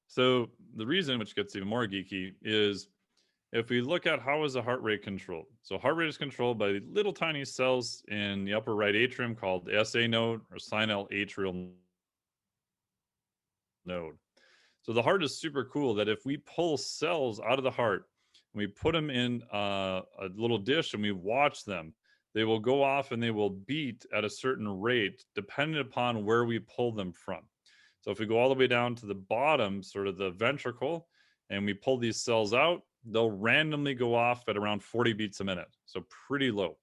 So the reason, which gets even more geeky, is if we look at how is the heart rate controlled. So heart rate is controlled by little tiny cells in the upper right atrium called the SA node or atrial node. So the heart is super cool that if we pull cells out of the heart and we put them in a little dish and we watch them, they will go off and they will beat at a certain rate depending upon where we pull them from. So if we go all the way down to the bottom, sort of the ventricle, and we pull these cells out, they'll randomly go off at around 40 beats a minute. So pretty low.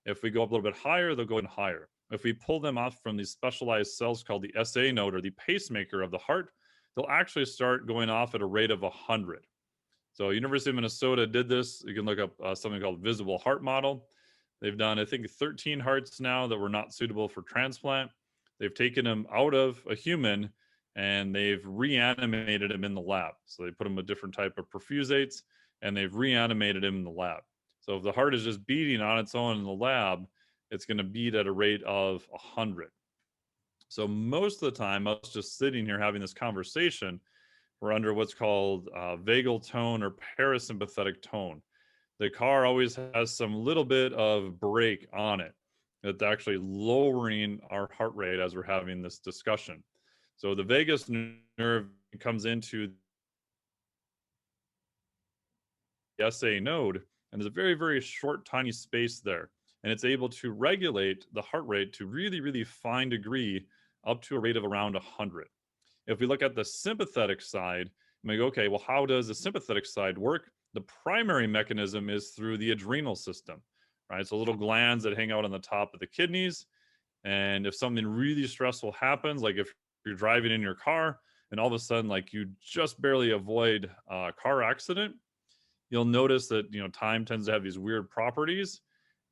If we go up a little bit higher, they'll go even higher. If we pull them off from these specialized cells called the SA node or the pacemaker of the heart, they'll actually start going off at a rate of 100. So University of Minnesota did this. You can look up something called visible heart model. They've done, I think, 13 hearts now that were not suitable for transplant. They've taken them out of a human and they've reanimated him in the lab. So they put him with different type of perfusates and they've reanimated him in the lab. So if the heart is just beating on its own in the lab, it's going to beat at a rate of 100. So most of the time, us just sitting here having this conversation, we're under what's called vagal tone or parasympathetic tone. The car always has some little bit of brake on it that's actually lowering our heart rate as we're having this discussion. So the vagus nerve comes into the SA node, and there's a very, very short, tiny space there. And it's able to regulate the heart rate to really, really fine degree up to a rate of around 100. If we look at the sympathetic side, and we go, okay, well, how does the sympathetic side work? The primary mechanism is through the adrenal system, right? So little glands that hang out on the top of the kidneys. And if something really stressful happens, like if you're driving in your car and all of a sudden, like you just barely avoid a car accident, you'll notice that, time tends to have these weird properties.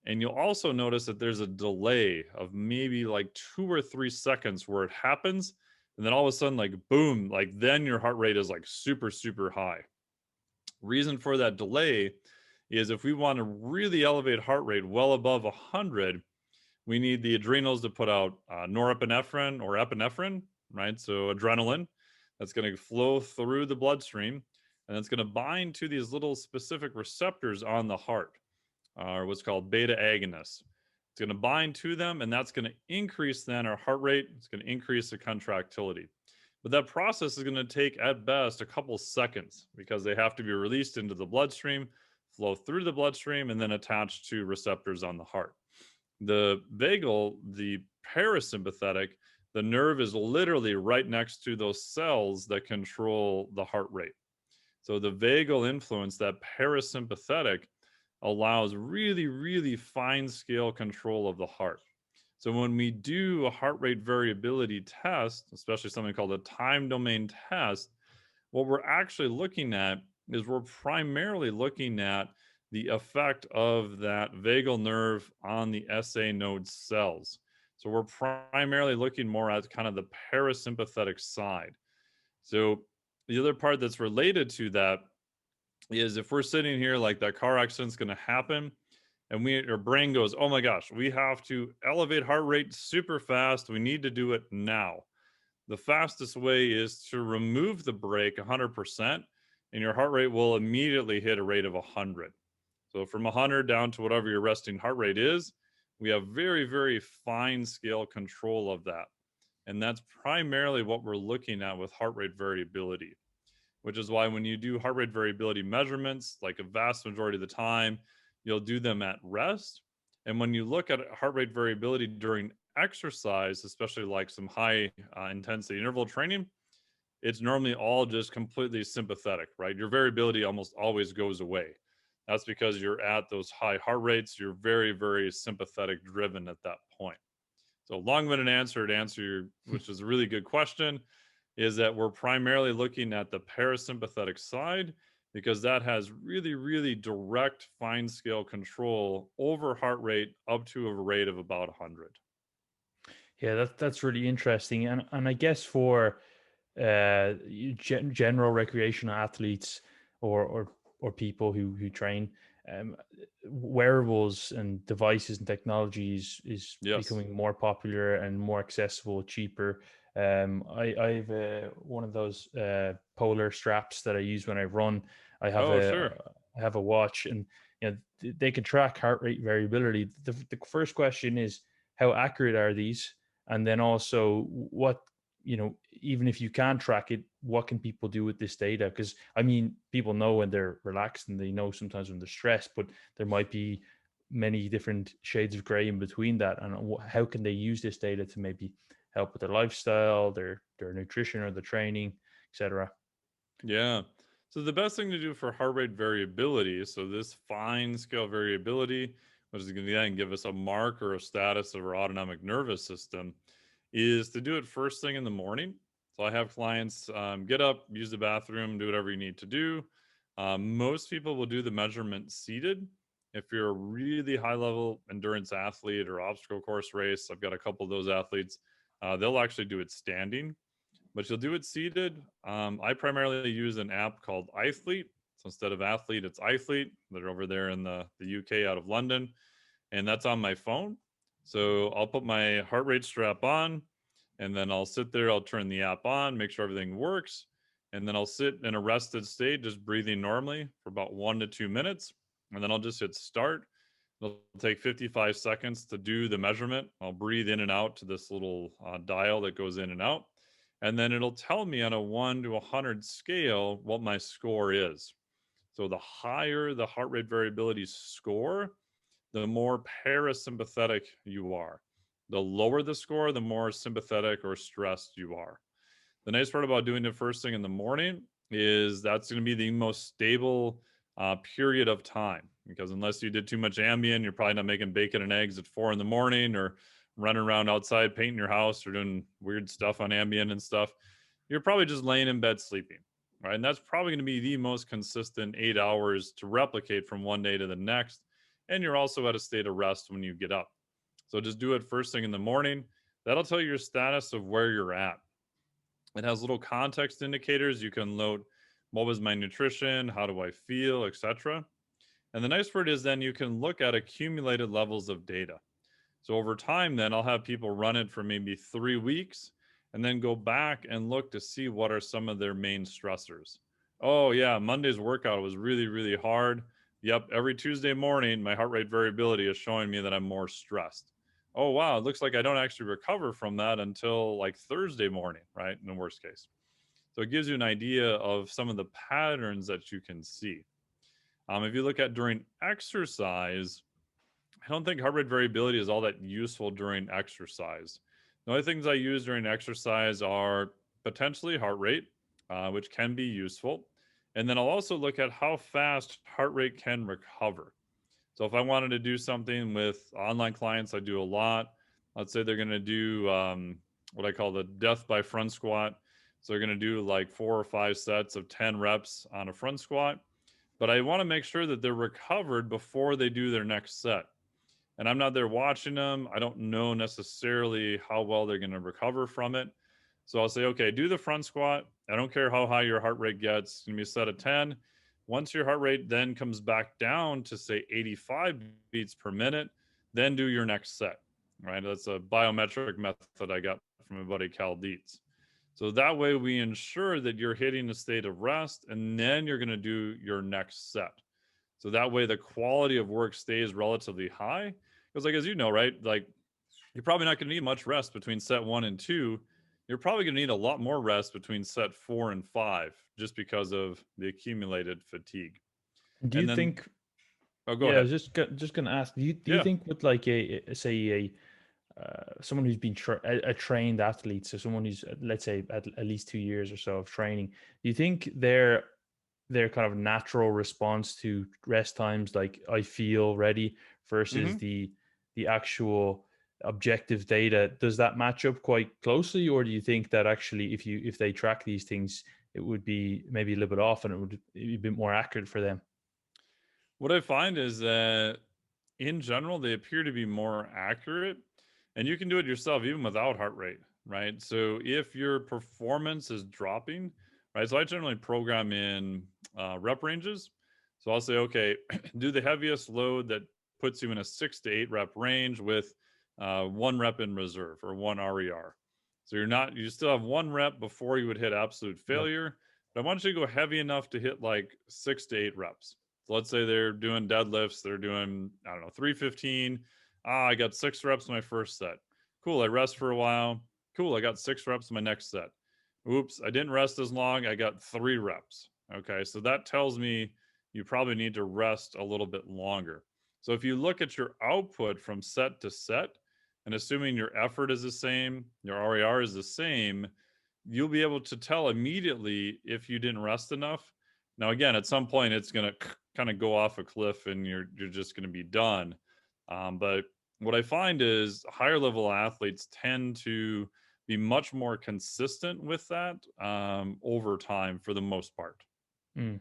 And you'll also notice that there's a delay of maybe like 2 or 3 seconds where it happens. And then all of a sudden, like, boom, like then your heart rate is like super, super high. Reason for that delay is if we want to really elevate heart rate well above 100, we need the adrenals to put out norepinephrine or epinephrine, right? So adrenaline that's going to flow through the bloodstream and it's going to bind to these little specific receptors on the heart, or what's called beta agonists. It's going to bind to them, and that's going to increase then our heart rate. It's going to increase the contractility. But that process is going to take at best a couple seconds because they have to be released into the bloodstream, flow through the bloodstream, and then attach to receptors on the heart. The vagal, the parasympathetic, the nerve is literally right next to those cells that control the heart rate. So the vagal influence, that parasympathetic, allows really, really fine scale control of the heart. So when we do a heart rate variability test, especially something called a time domain test, what we're actually looking at is we're primarily looking at the effect of that vagal nerve on the SA node cells. So we're primarily looking more at kind of the parasympathetic side. So the other part that's related to that is if we're sitting here like that car accident's going to happen and our brain goes, oh my gosh, we have to elevate heart rate super fast. We need to do it now. The fastest way is to remove the brake 100%, and your heart rate will immediately hit a rate of 100. So from 100 down to whatever your resting heart rate is, we have very, very fine scale control of that. And that's primarily what we're looking at with heart rate variability, which is why when you do heart rate variability measurements, like a vast majority of the time, you'll do them at rest. And when you look at heart rate variability during exercise, especially like some high intensity interval training, it's normally all just completely sympathetic, right? Your variability almost always goes away. That's because you're at those high heart rates. You're very, very sympathetic driven at that point. So long-winded answer to answer your, which is a really good question, is that we're primarily looking at the parasympathetic side because that has really, really direct fine scale control over heart rate up to a rate of about 100. Yeah, that's really interesting, and I guess for general recreational athletes or people who train, um, wearables and devices and technologies is Yes. becoming more popular and more accessible, cheaper. I've one of those polar straps that I use when I run. I have Oh, a sure. I have a watch, and they can track heart rate variability. The first question is, how accurate are these? And then also, what, even if you can track it, what can people do with this data? Because I mean, people know when they're relaxed and they know sometimes when they're stressed, but there might be many different shades of gray in between that. And how can they use this data to maybe help with their lifestyle, their nutrition or the training, etc. Yeah. So the best thing to do for heart rate variability, so this fine scale variability, which is going to then give us a mark or a status of our autonomic nervous system, is to do it first thing in the morning. So I have clients get up, use the bathroom, do whatever you need to do. Most people will do the measurement seated. If you're a really high level endurance athlete or obstacle course race, I've got a couple of those athletes, they'll actually do it standing, but you'll do it seated. I primarily use an app called iThlete. So instead of athlete, it's iThlete. They're over there in the UK out of London, and that's on my phone. So I'll put my heart rate strap on, and then I'll sit there. I'll turn the app on, make sure everything works, and then I'll sit in a rested state, just breathing normally for about 1 to 2 minutes, and then I'll just hit start. It'll take 55 seconds to do the measurement. I'll breathe in and out to this little dial that goes in and out. And then it'll tell me on a 1 to 100 scale what my score is. So the higher the heart rate variability score, the more parasympathetic you are. The lower the score, the more sympathetic or stressed you are. The nice part about doing it first thing in the morning is that's going to be the most stable period of time, because unless you did too much Ambien, you're probably not making bacon and eggs at 4 in the morning or running around outside painting your house or doing weird stuff on Ambien and stuff. You're probably just laying in bed sleeping, right? And that's probably going to be the most consistent 8 hours to replicate from one day to the next. And you're also at a state of rest when you get up. So just do it first thing in the morning. That'll tell you your status of where you're at. It has little context indicators. You can note what was my nutrition, how do I feel, etc. And the nice part is then you can look at accumulated levels of data. So over time, then I'll have people run it for maybe 3 weeks and then go back and look to see what are some of their main stressors. Oh, yeah, Monday's workout was really, really hard. Yep, every Tuesday morning, my heart rate variability is showing me that I'm more stressed. Oh, wow, it looks like I don't actually recover from that until like Thursday morning, right? In the worst case. So it gives you an idea of some of the patterns that you can see. If you look at during exercise, I don't think heart rate variability is all that useful during exercise. The only things I use during exercise are potentially heart rate, which can be useful. And then I'll also look at how fast heart rate can recover. So if I wanted to do something with online clients, I do a lot. Let's say they're going to do what I call the death by front squat, So they're going to do like 4 or 5 sets of 10 reps on a front squat. But I want to make sure that they're recovered before they do their next set. And I'm not there watching them. I don't know necessarily how well they're going to recover from it. So I'll say, okay, do the front squat. I don't care how high your heart rate gets. It's going to be a set of 10. Once your heart rate then comes back down to say 85 beats per minute, then do your next set, right? That's a biometric method I got from my buddy Cal Dietz. So that way we ensure that you're hitting a state of rest and then you're going to do your next set. So that way the quality of work stays relatively high. Because like, as you know, right, like you're probably not going to need much rest between set 1 and 2. You're probably going to need a lot more rest between set 4 and 5 just because of the accumulated fatigue. Do you And then, think? oh, go Yeah, I ahead. was just gonna ask. Do you Yeah. think with like say someone who's been a trained athlete, so someone who's let's say at least 2 years or so of training, do you think their kind of natural response to rest times, like I feel ready, versus Mm-hmm. the actual objective data, does that match up quite closely, or do you think that actually if they track these things, it would be maybe a little bit off and it would be a bit more accurate for them? What I find is that in general, they appear to be more accurate, and you can do it yourself even without heart rate, right? So if your performance is dropping, right? So I generally program in rep ranges. So I'll say, okay, do the heaviest load that puts you in a 6 to 8 rep range with 1 rep in reserve or 1 RER. So you still have 1 rep before you would hit absolute Yeah. failure. But I want you to go heavy enough to hit like 6 to 8 reps. So let's say they're doing deadlifts, they're doing, I don't know, 315. I got 6 reps in my first set. Cool, I rest for a while. Cool, I got 6 reps in my next set. Oops, I didn't rest as long. I got 3 reps. Okay, so that tells me you probably need to rest a little bit longer. So if you look at your output from set to set, and assuming your effort is the same, your RER is the same, you'll be able to tell immediately if you didn't rest enough. Now, again, at some point, it's going to kind of go off a cliff, and you're just going to be done. But what I find is higher level athletes tend to be much more consistent with that over time for the most part. Mm.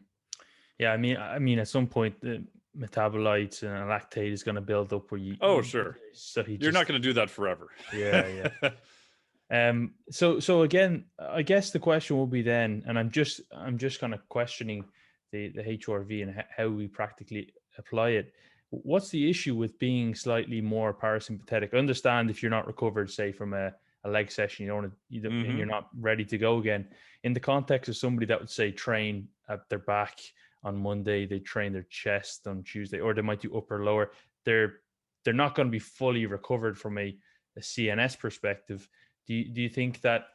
Yeah, I mean, at some point the metabolites and lactate is going to build up where Oh, sure. so you You're not just going to do that forever. yeah, yeah. So again, I guess the question will be then, and I'm just kind of questioning the HRV and how we practically apply it. What's the issue with being slightly more parasympathetic? I understand if you're not recovered, say from a leg session, you don't want to, and Mm-hmm. you're not ready to go again. In the context of somebody that would say train at their back on Monday, they train their chest on Tuesday, or they might do upper lower. They're they're not going to be fully recovered from a CNS perspective. Do you think that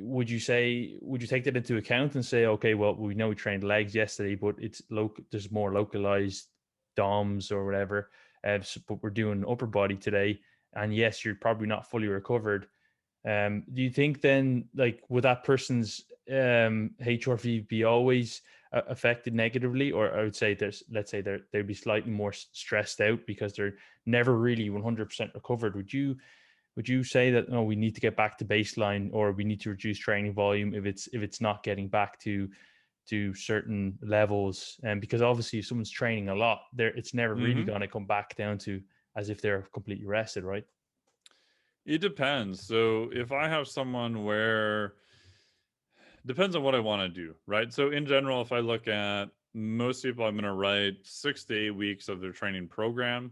would you take that into account and say, okay, well, we know we trained legs yesterday, but it's local, there's more localized DOMs or whatever, but we're doing upper body today, and yes, you're probably not fully recovered. Do you think then, like, would that person's HRV be always affected negatively, or I would say let's say they'd be slightly more stressed out because they're never really 100% recovered? Would you say that no, we need to get back to baseline, or we need to reduce training volume if it's not getting back to certain levels? And because obviously, if someone's training a lot, it's never really Mm-hmm. going to come back down to as if they're completely rested, right? It depends. So if I have someone where depends on what I want to do, right? So in general, if I look at most people, I'm going to write 6 to 8 weeks of their training program.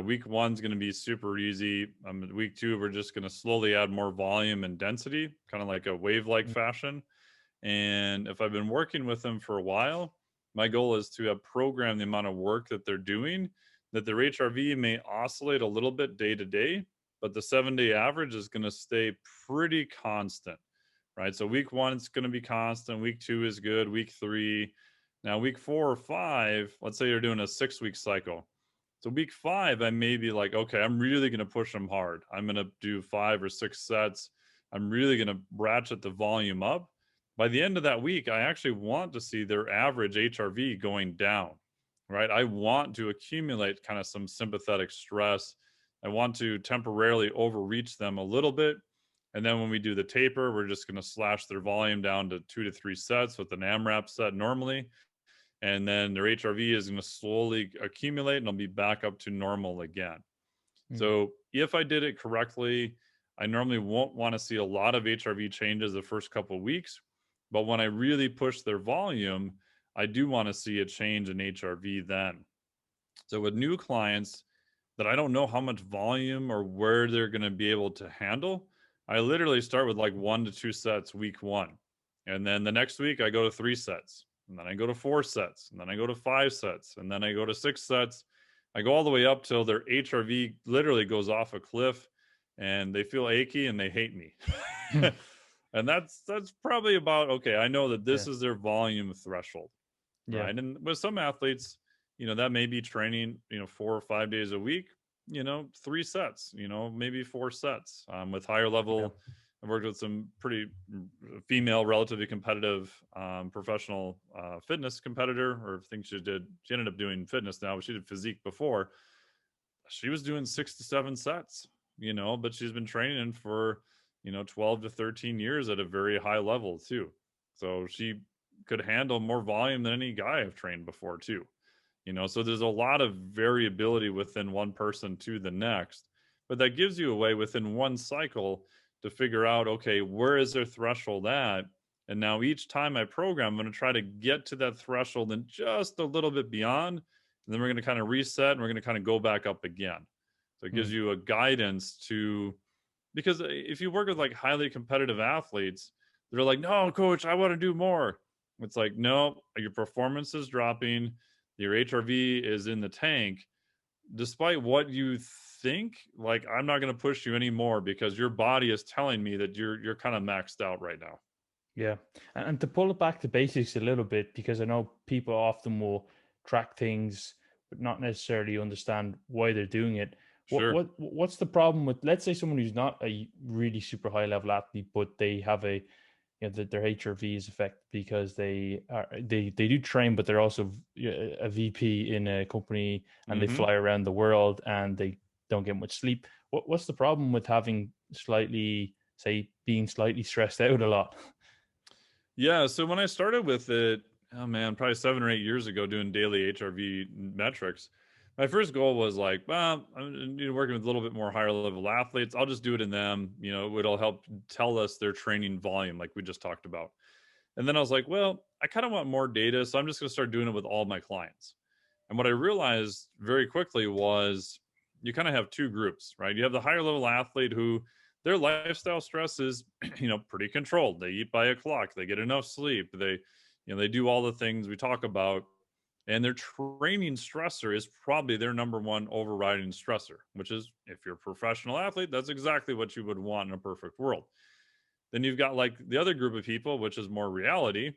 Week one's going to be super easy. Week two, we're just going to slowly add more volume and density, kind of like a wave-like fashion. And if I've been working with them for a while, my goal is to have programmed the amount of work that they're doing, that their HRV may oscillate a little bit day to day, but the 7 day average is going to stay pretty constant, right? So week one, it's going to be constant. Week two is good. Week three. Now, week 4 or 5, let's say you're doing a 6 week cycle. So week 5, I may be like, okay, I'm really going to push them hard. I'm going to do 5 or 6 sets. I'm really going to ratchet the volume up. By the end of that week, I actually want to see their average HRV going down, right? I want to accumulate kind of some sympathetic stress. I want to temporarily overreach them a little bit. And then when we do the taper, we're just going to slash their volume down to 2 to 3 sets with an AMRAP set normally. And then their HRV is going to slowly accumulate and it'll be back up to normal again. Mm. So if I did it correctly, I normally won't want to see a lot of HRV changes the first couple of weeks. But when I really push their volume, I do want to see a change in HRV then. So with new clients that I don't know how much volume or where they're going to be able to handle, I literally start with like 1 to 2 sets week 1. And then the next week I go to 3 sets. And then I go to 4 sets. And then I go to 5 sets. And then I go to 6 sets. I go all the way up till their HRV literally goes off a cliff and they feel achy and they hate me. And that's probably about, okay, I know that this Yeah. is their volume threshold, Yeah. right? And with some athletes, that may be training, 4 or 5 days a week, 3 sets, maybe 4 sets. With higher Yeah. level, I've worked with some pretty female, relatively competitive professional fitness competitor, or I think she ended up doing fitness now, but she did physique before. She was doing 6 to 7 sets, but she's been training for, 12 to 13 years at a very high level too. So she could handle more volume than any guy I've trained before too. So there's a lot of variability within one person to the next, but that gives you a way within one cycle to figure out, okay, where is their threshold at? And now each time I program, I'm going to try to get to that threshold and just a little bit beyond. And then we're going to kind of reset and we're going to kind of go back up again. So it gives Mm. you a guidance to, because if you work with like highly competitive athletes, they're like, no, coach, I want to do more. It's like, no, your performance is dropping, your HRV is in the tank. Despite what you think, like, I'm not going to push you anymore because your body is telling me that you're kind of maxed out right now. Yeah. And to pull it back to basics a little bit, because I know people often will track things but not necessarily understand why they're doing it. Sure. What's the problem with, let's say, someone who's not a really super high level athlete, but they have that their HRV is affected because they do train, but they're also a VP in a company and they Mm-hmm. fly around the world and they don't get much sleep. What's the problem with having being slightly stressed out a lot? Yeah. So when I started with it, oh man, probably 7 or 8 years ago, doing daily HRV metrics, my first goal was like, well, I'm working with a little bit more higher level athletes. I'll just do it in them. It'll help tell us their training volume, like we just talked about. And then I was like, well, I kind of want more data. So I'm just going to start doing it with all my clients. And what I realized very quickly was you kind of have two groups, right? You have the higher level athlete who their lifestyle stress is, pretty controlled. They eat by a clock, they get enough sleep, they do all the things we talk about. And their training stressor is probably their number one overriding stressor, which is if you're a professional athlete, that's exactly what you would want in a perfect world. Then you've got like the other group of people, which is more reality,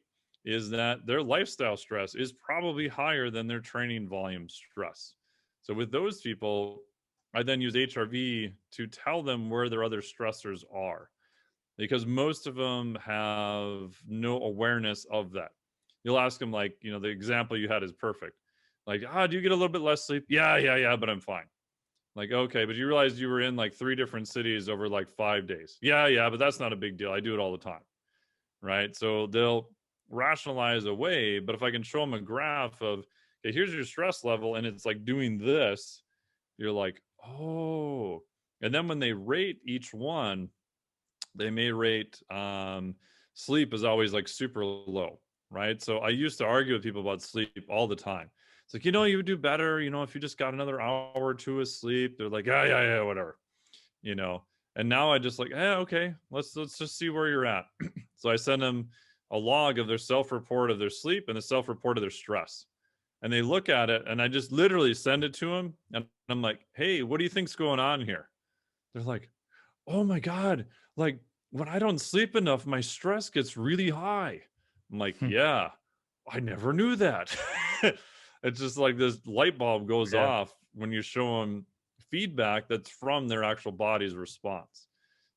is that their lifestyle stress is probably higher than their training volume stress. So with those people, I then use HRV to tell them where their other stressors are because most of them have no awareness of that. You'll ask them, like, the example you had is perfect. Like, do you get a little bit less sleep? Yeah, but I'm fine. Like, okay, but you realized you were in like 3 different cities over like 5 days. Yeah, but that's not a big deal. I do it all the time. Right. So they'll rationalize away. But if I can show them a graph of, okay, here's your stress level, and it's like doing this, you're like, oh. And then when they rate each one, they may rate sleep is always like super low. Right. So I used to argue with people about sleep all the time. It's like, you would do better, if you just got another hour or two of sleep. They're like, yeah, whatever, you know. And now I just like, okay, let's just see where you're at. So I send them a log of their self-report of their sleep and the self-report of their stress. And they look at it and I just literally send it to them. And I'm like, hey, what do you think's going on here? They're like, oh my God, like when I don't sleep enough, my stress gets really high. I'm like, yeah, I never knew that. It's just like this light bulb goes Yeah. off when you show them feedback that's from their actual body's response.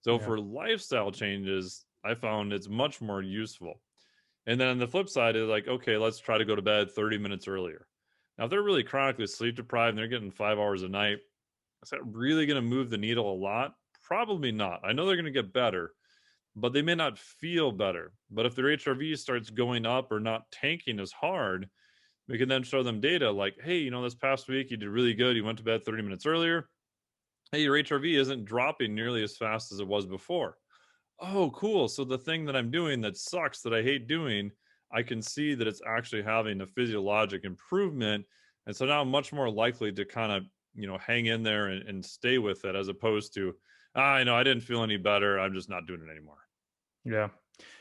So Yeah. for lifestyle changes, I found it's much more useful. And then on the flip side is like, okay, let's try to go to bed 30 minutes earlier. Now, if they're really chronically sleep deprived and they're getting 5 hours a night, is that really going to move the needle a lot? Probably not. I know they're going to get better, but they may not feel better. But if their HRV starts going up or not tanking as hard, we can then show them data like, hey, this past week you did really good. You went to bed 30 minutes earlier. Hey, your HRV isn't dropping nearly as fast as it was before. Oh, cool. So the thing that I'm doing that sucks, that I hate doing, I can see that it's actually having a physiologic improvement. And so now I'm much more likely to kind of, hang in there and stay with it, as opposed to, I know I didn't feel any better. I'm just not doing it anymore. Yeah.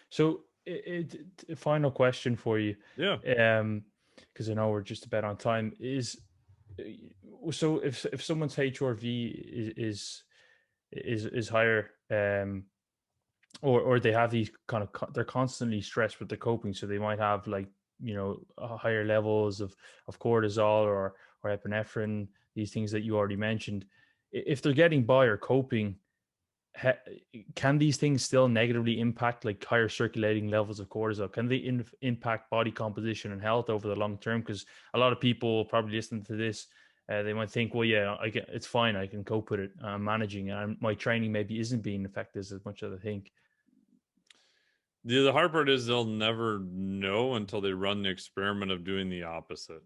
So, final question for you, Yeah. because I know we're just about on time. So if someone's HRV is higher, or they have these kind of they're constantly stressed with the coping, so they might have like higher levels of cortisol or epinephrine, these things that you already mentioned. If they're getting by or coping, can these things still negatively impact like higher circulating levels of cortisol? Can they impact body composition and health over the long term? Because a lot of people probably listening to this, they might think, well, yeah, it's fine, I can cope with it, I'm managing, and my training maybe isn't being affected as much as I think. The hard part is they'll never know until they run the experiment of doing the opposite.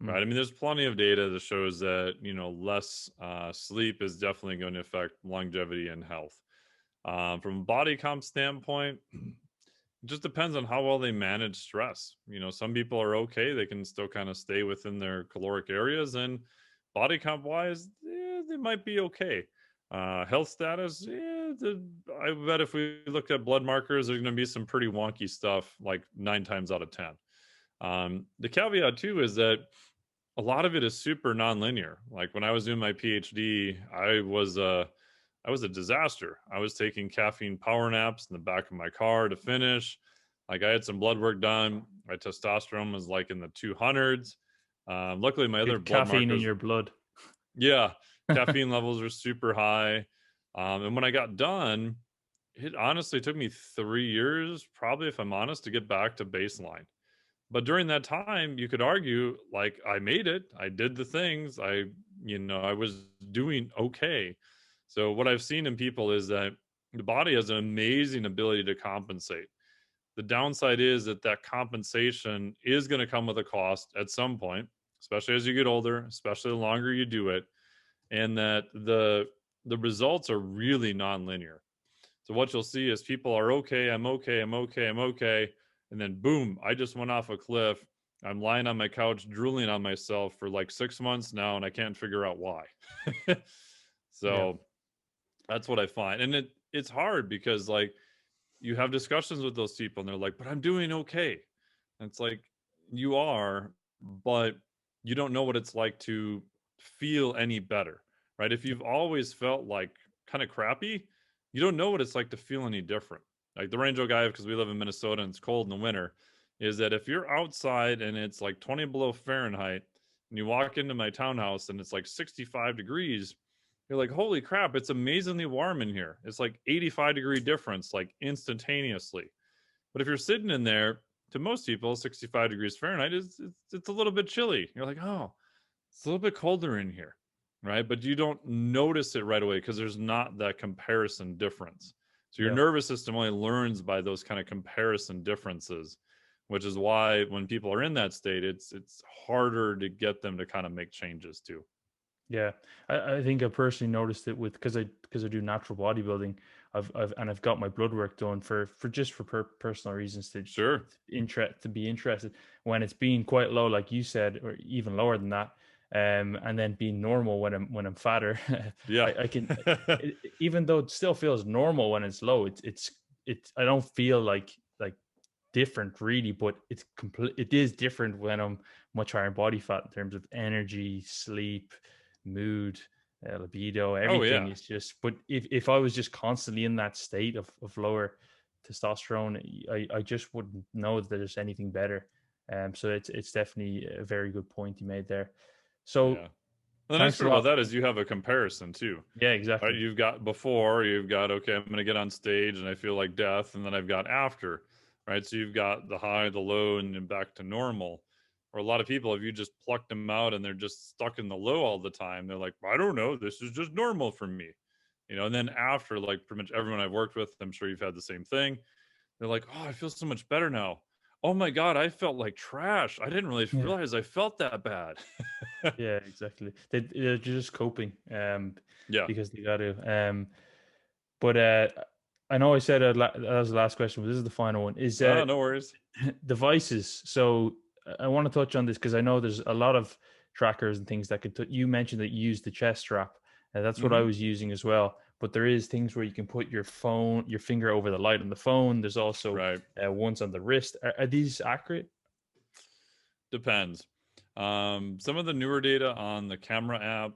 Mm. Right. I mean, there's plenty of data that shows that, less sleep is definitely going to affect longevity and health. From a body comp standpoint, it just depends on how well they manage stress. Some people are okay. They can still kind of stay within their caloric areas, and body comp wise, they might be okay. Health status, I bet if we look at blood markers, there's going to be some pretty wonky stuff like 9 times out of 10. The caveat too is that a lot of it is super nonlinear. Like when I was doing my PhD, I was a disaster. I was taking caffeine power naps in the back of my car to finish. Like I had some blood work done. My testosterone was like in the 200s. Luckily, my You other have blood caffeine in markers, your blood. yeah, caffeine levels were super high. And when I got done, it honestly took me 3 years, probably, if I'm honest, to get back to baseline. But during that time, you could argue, like, I made it. I did the things. I was doing okay. So what I've seen in people is that the body has an amazing ability to compensate. The downside is that that compensation is going to come with a cost at some point, especially as you get older, especially the longer you do it, and that the results are really nonlinear. So what you'll see is people are okay, I'm okay, I'm okay, I'm okay, and then boom, I just went off a cliff. I'm lying on my couch drooling on myself for like 6 months now, and I can't figure out why. Yeah. So that's what I find, and it's hard because like you have discussions with those people, and they're like, "But I'm doing okay." And it's like you are, but you don't know what it's like to feel any better, right? If you've always felt like kind of crappy, you don't know what it's like to feel any different. Like the Ranger guy, because we live in Minnesota and it's cold in the winter, is that if you're outside and it's like 20 below Fahrenheit, and you walk into my townhouse and it's like 65 degrees, you're like, holy crap, it's amazingly warm in here. It's like 85-degree difference, like instantaneously. But if you're sitting in there, to most people, 65 degrees Fahrenheit it's a little bit chilly. You're like, oh, it's a little bit colder in here, right? But you don't notice it right away because there's not that comparison difference. So your Yeah. nervous system only learns by those kind of comparison differences, which is why when people are in that state, it's harder to get them to kind of make changes too. Yeah, I think I personally noticed it with because I do natural bodybuilding. I've got my blood work done for just for personal reasons Sure. to be interested when it's being quite low, like you said, or even lower than that, and then being normal when I'm fatter. Yeah. I can even though it still feels normal when it's low, it's I don't feel like different really, but it is different when I'm much higher in body fat in terms of energy, sleep, mood, libido, Oh everything yeah. is just. But if I was just constantly in that state of lower testosterone, I just wouldn't know that there's anything better. So it's definitely a very good point you made there. So Yeah. The nice thanks a part about lot. that is you have a comparison too. Yeah, Right? exactly. You've got before, you've got, okay, I'm going to get on stage and I feel like death. And then I've got after, right? So you've got the high, the low, and then back to normal. Or a lot of people, if you just pluck them out and they're just stuck in the low all the time, they're like, I don't know, this is just normal for me. And then after, like, pretty much everyone I've worked with, I'm sure you've had the same thing. They're like, "Oh, I feel so much better now. Oh my god, I felt like trash. I didn't really Yeah. realize I felt that bad." Yeah, exactly. They're just coping, Yeah. because they got to. But I know I said that was the last question, but this is the final one. Is No worries. devices? So I want to touch on this because I know there's a lot of trackers and things that could. You mentioned that you use the chest strap. That's what I Mhm. was using as well. But there is things where you can put your finger over the light on the phone. There's also Right. ones on the wrist. Are these accurate? Depends. Some of the newer data on the camera app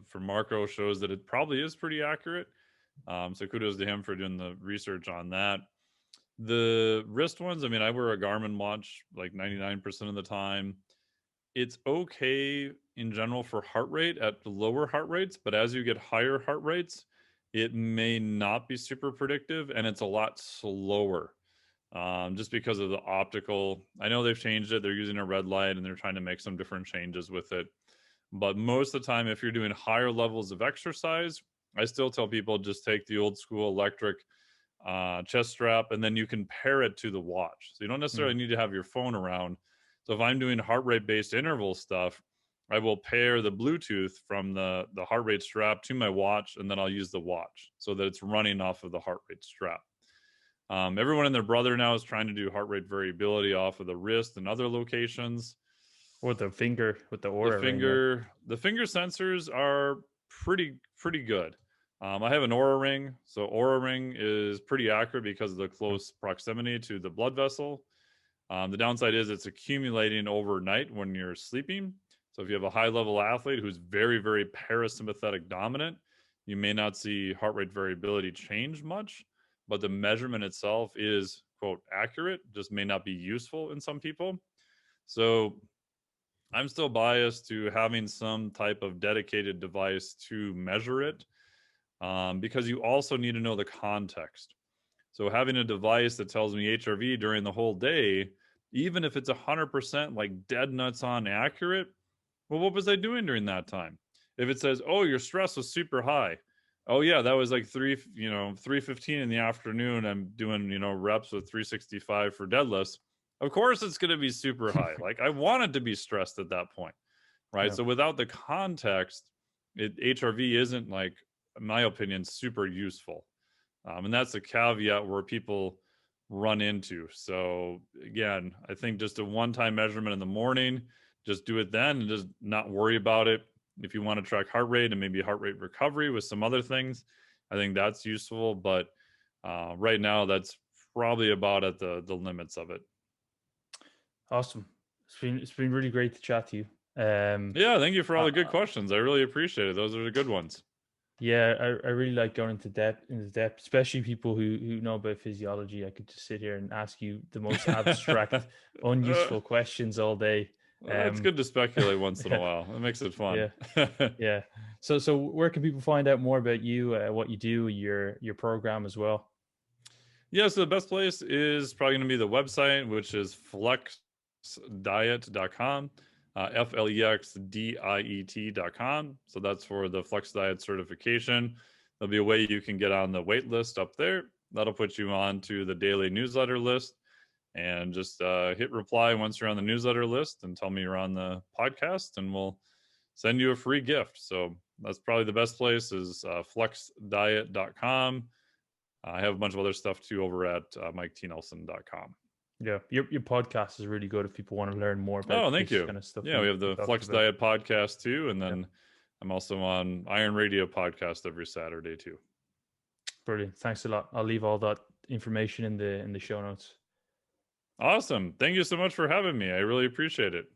for Marco shows that it probably is pretty accurate. So kudos to him for doing the research on that. The wrist ones, I mean, I wear a Garmin watch like 99% of the time. It's okay in general for heart rate at the lower heart rates, but as you get higher heart rates, it may not be super predictive and it's a lot slower, just because of the optical. I know they've changed it. They're using a red light and they're trying to make some different changes with it. But most of the time, if you're doing higher levels of exercise, I still tell people just take the old school electric chest strap, and then you can pair it to the watch. So you don't necessarily Mm. need to have your phone around. So if I'm doing heart rate based interval stuff, I will pair the Bluetooth from the heart rate strap to my watch, and then I'll use the watch so that it's running off of the heart rate strap. Everyone and their brother now is trying to do heart rate variability off of the wrist and other locations. Or the finger with the The aura ring, right? finger sensors are pretty good. I have an Aura ring, so Aura ring is pretty accurate because of the Mm. close proximity to the blood vessel. The downside is it's accumulating overnight when you're sleeping. So if you have a high level athlete who's very parasympathetic dominant, you may not see heart rate variability change much, but the measurement itself is quote accurate, just may not be useful in some people. So I'm still biased to having some type of dedicated device to measure it, because you also need to know the context. So having a device that tells me HRV during the whole day, even if it's 100% like dead nuts on accurate, well, what was I doing during that time? If it says, "Oh, your stress was super high," oh yeah, that was like 3:15 in the afternoon. I'm doing reps with 365 for deadlifts. Of course, it's going to be super high. Like I wanted to be stressed at that point, right? Yeah. So without the context, HRV isn't like, in my opinion, super useful. And that's a caveat where people run into. So again, I think just a one-time measurement in the morning, just do it then and just not worry about it. If you want to track heart rate and maybe heart rate recovery with some other things, I think that's useful. But right now, that's probably about at the limits of it. Awesome. It's been really great to chat to you. Um, Yeah, thank you for all the good uh, questions. I really appreciate it. Those are the good ones. yeah, I really like going into depth, especially people who know about physiology. I could just sit here and ask you the most abstract, unuseful questions all day. It's good to speculate once in a Yeah, while. It makes it fun. yeah, yeah. So where can people find out more about you, what you do, your program as well? Yeah, so the best place is probably going to be the website, which is flexdiet.com, FLEXDIET.com. So that's for the Flex Diet certification. There'll be a way you can get on the wait list up there. That'll put you on to the daily newsletter list. And just hit reply once you're on the newsletter list and tell me you're on the podcast, and we'll send you a free gift. So that's probably the best place is flexdiet.com. I have a bunch of other stuff too over at miketnelson.com. Yeah, your podcast is really good if people want to learn more about Oh, thank this you. kind of stuff Yeah, we have we the talked Flex about. Diet podcast too. And Yeah, then I'm also on Iron Radio podcast every Saturday too. brilliant. Thanks a lot. I'll leave all that information in the show notes. Awesome. Thank you so much for having me. I really appreciate it.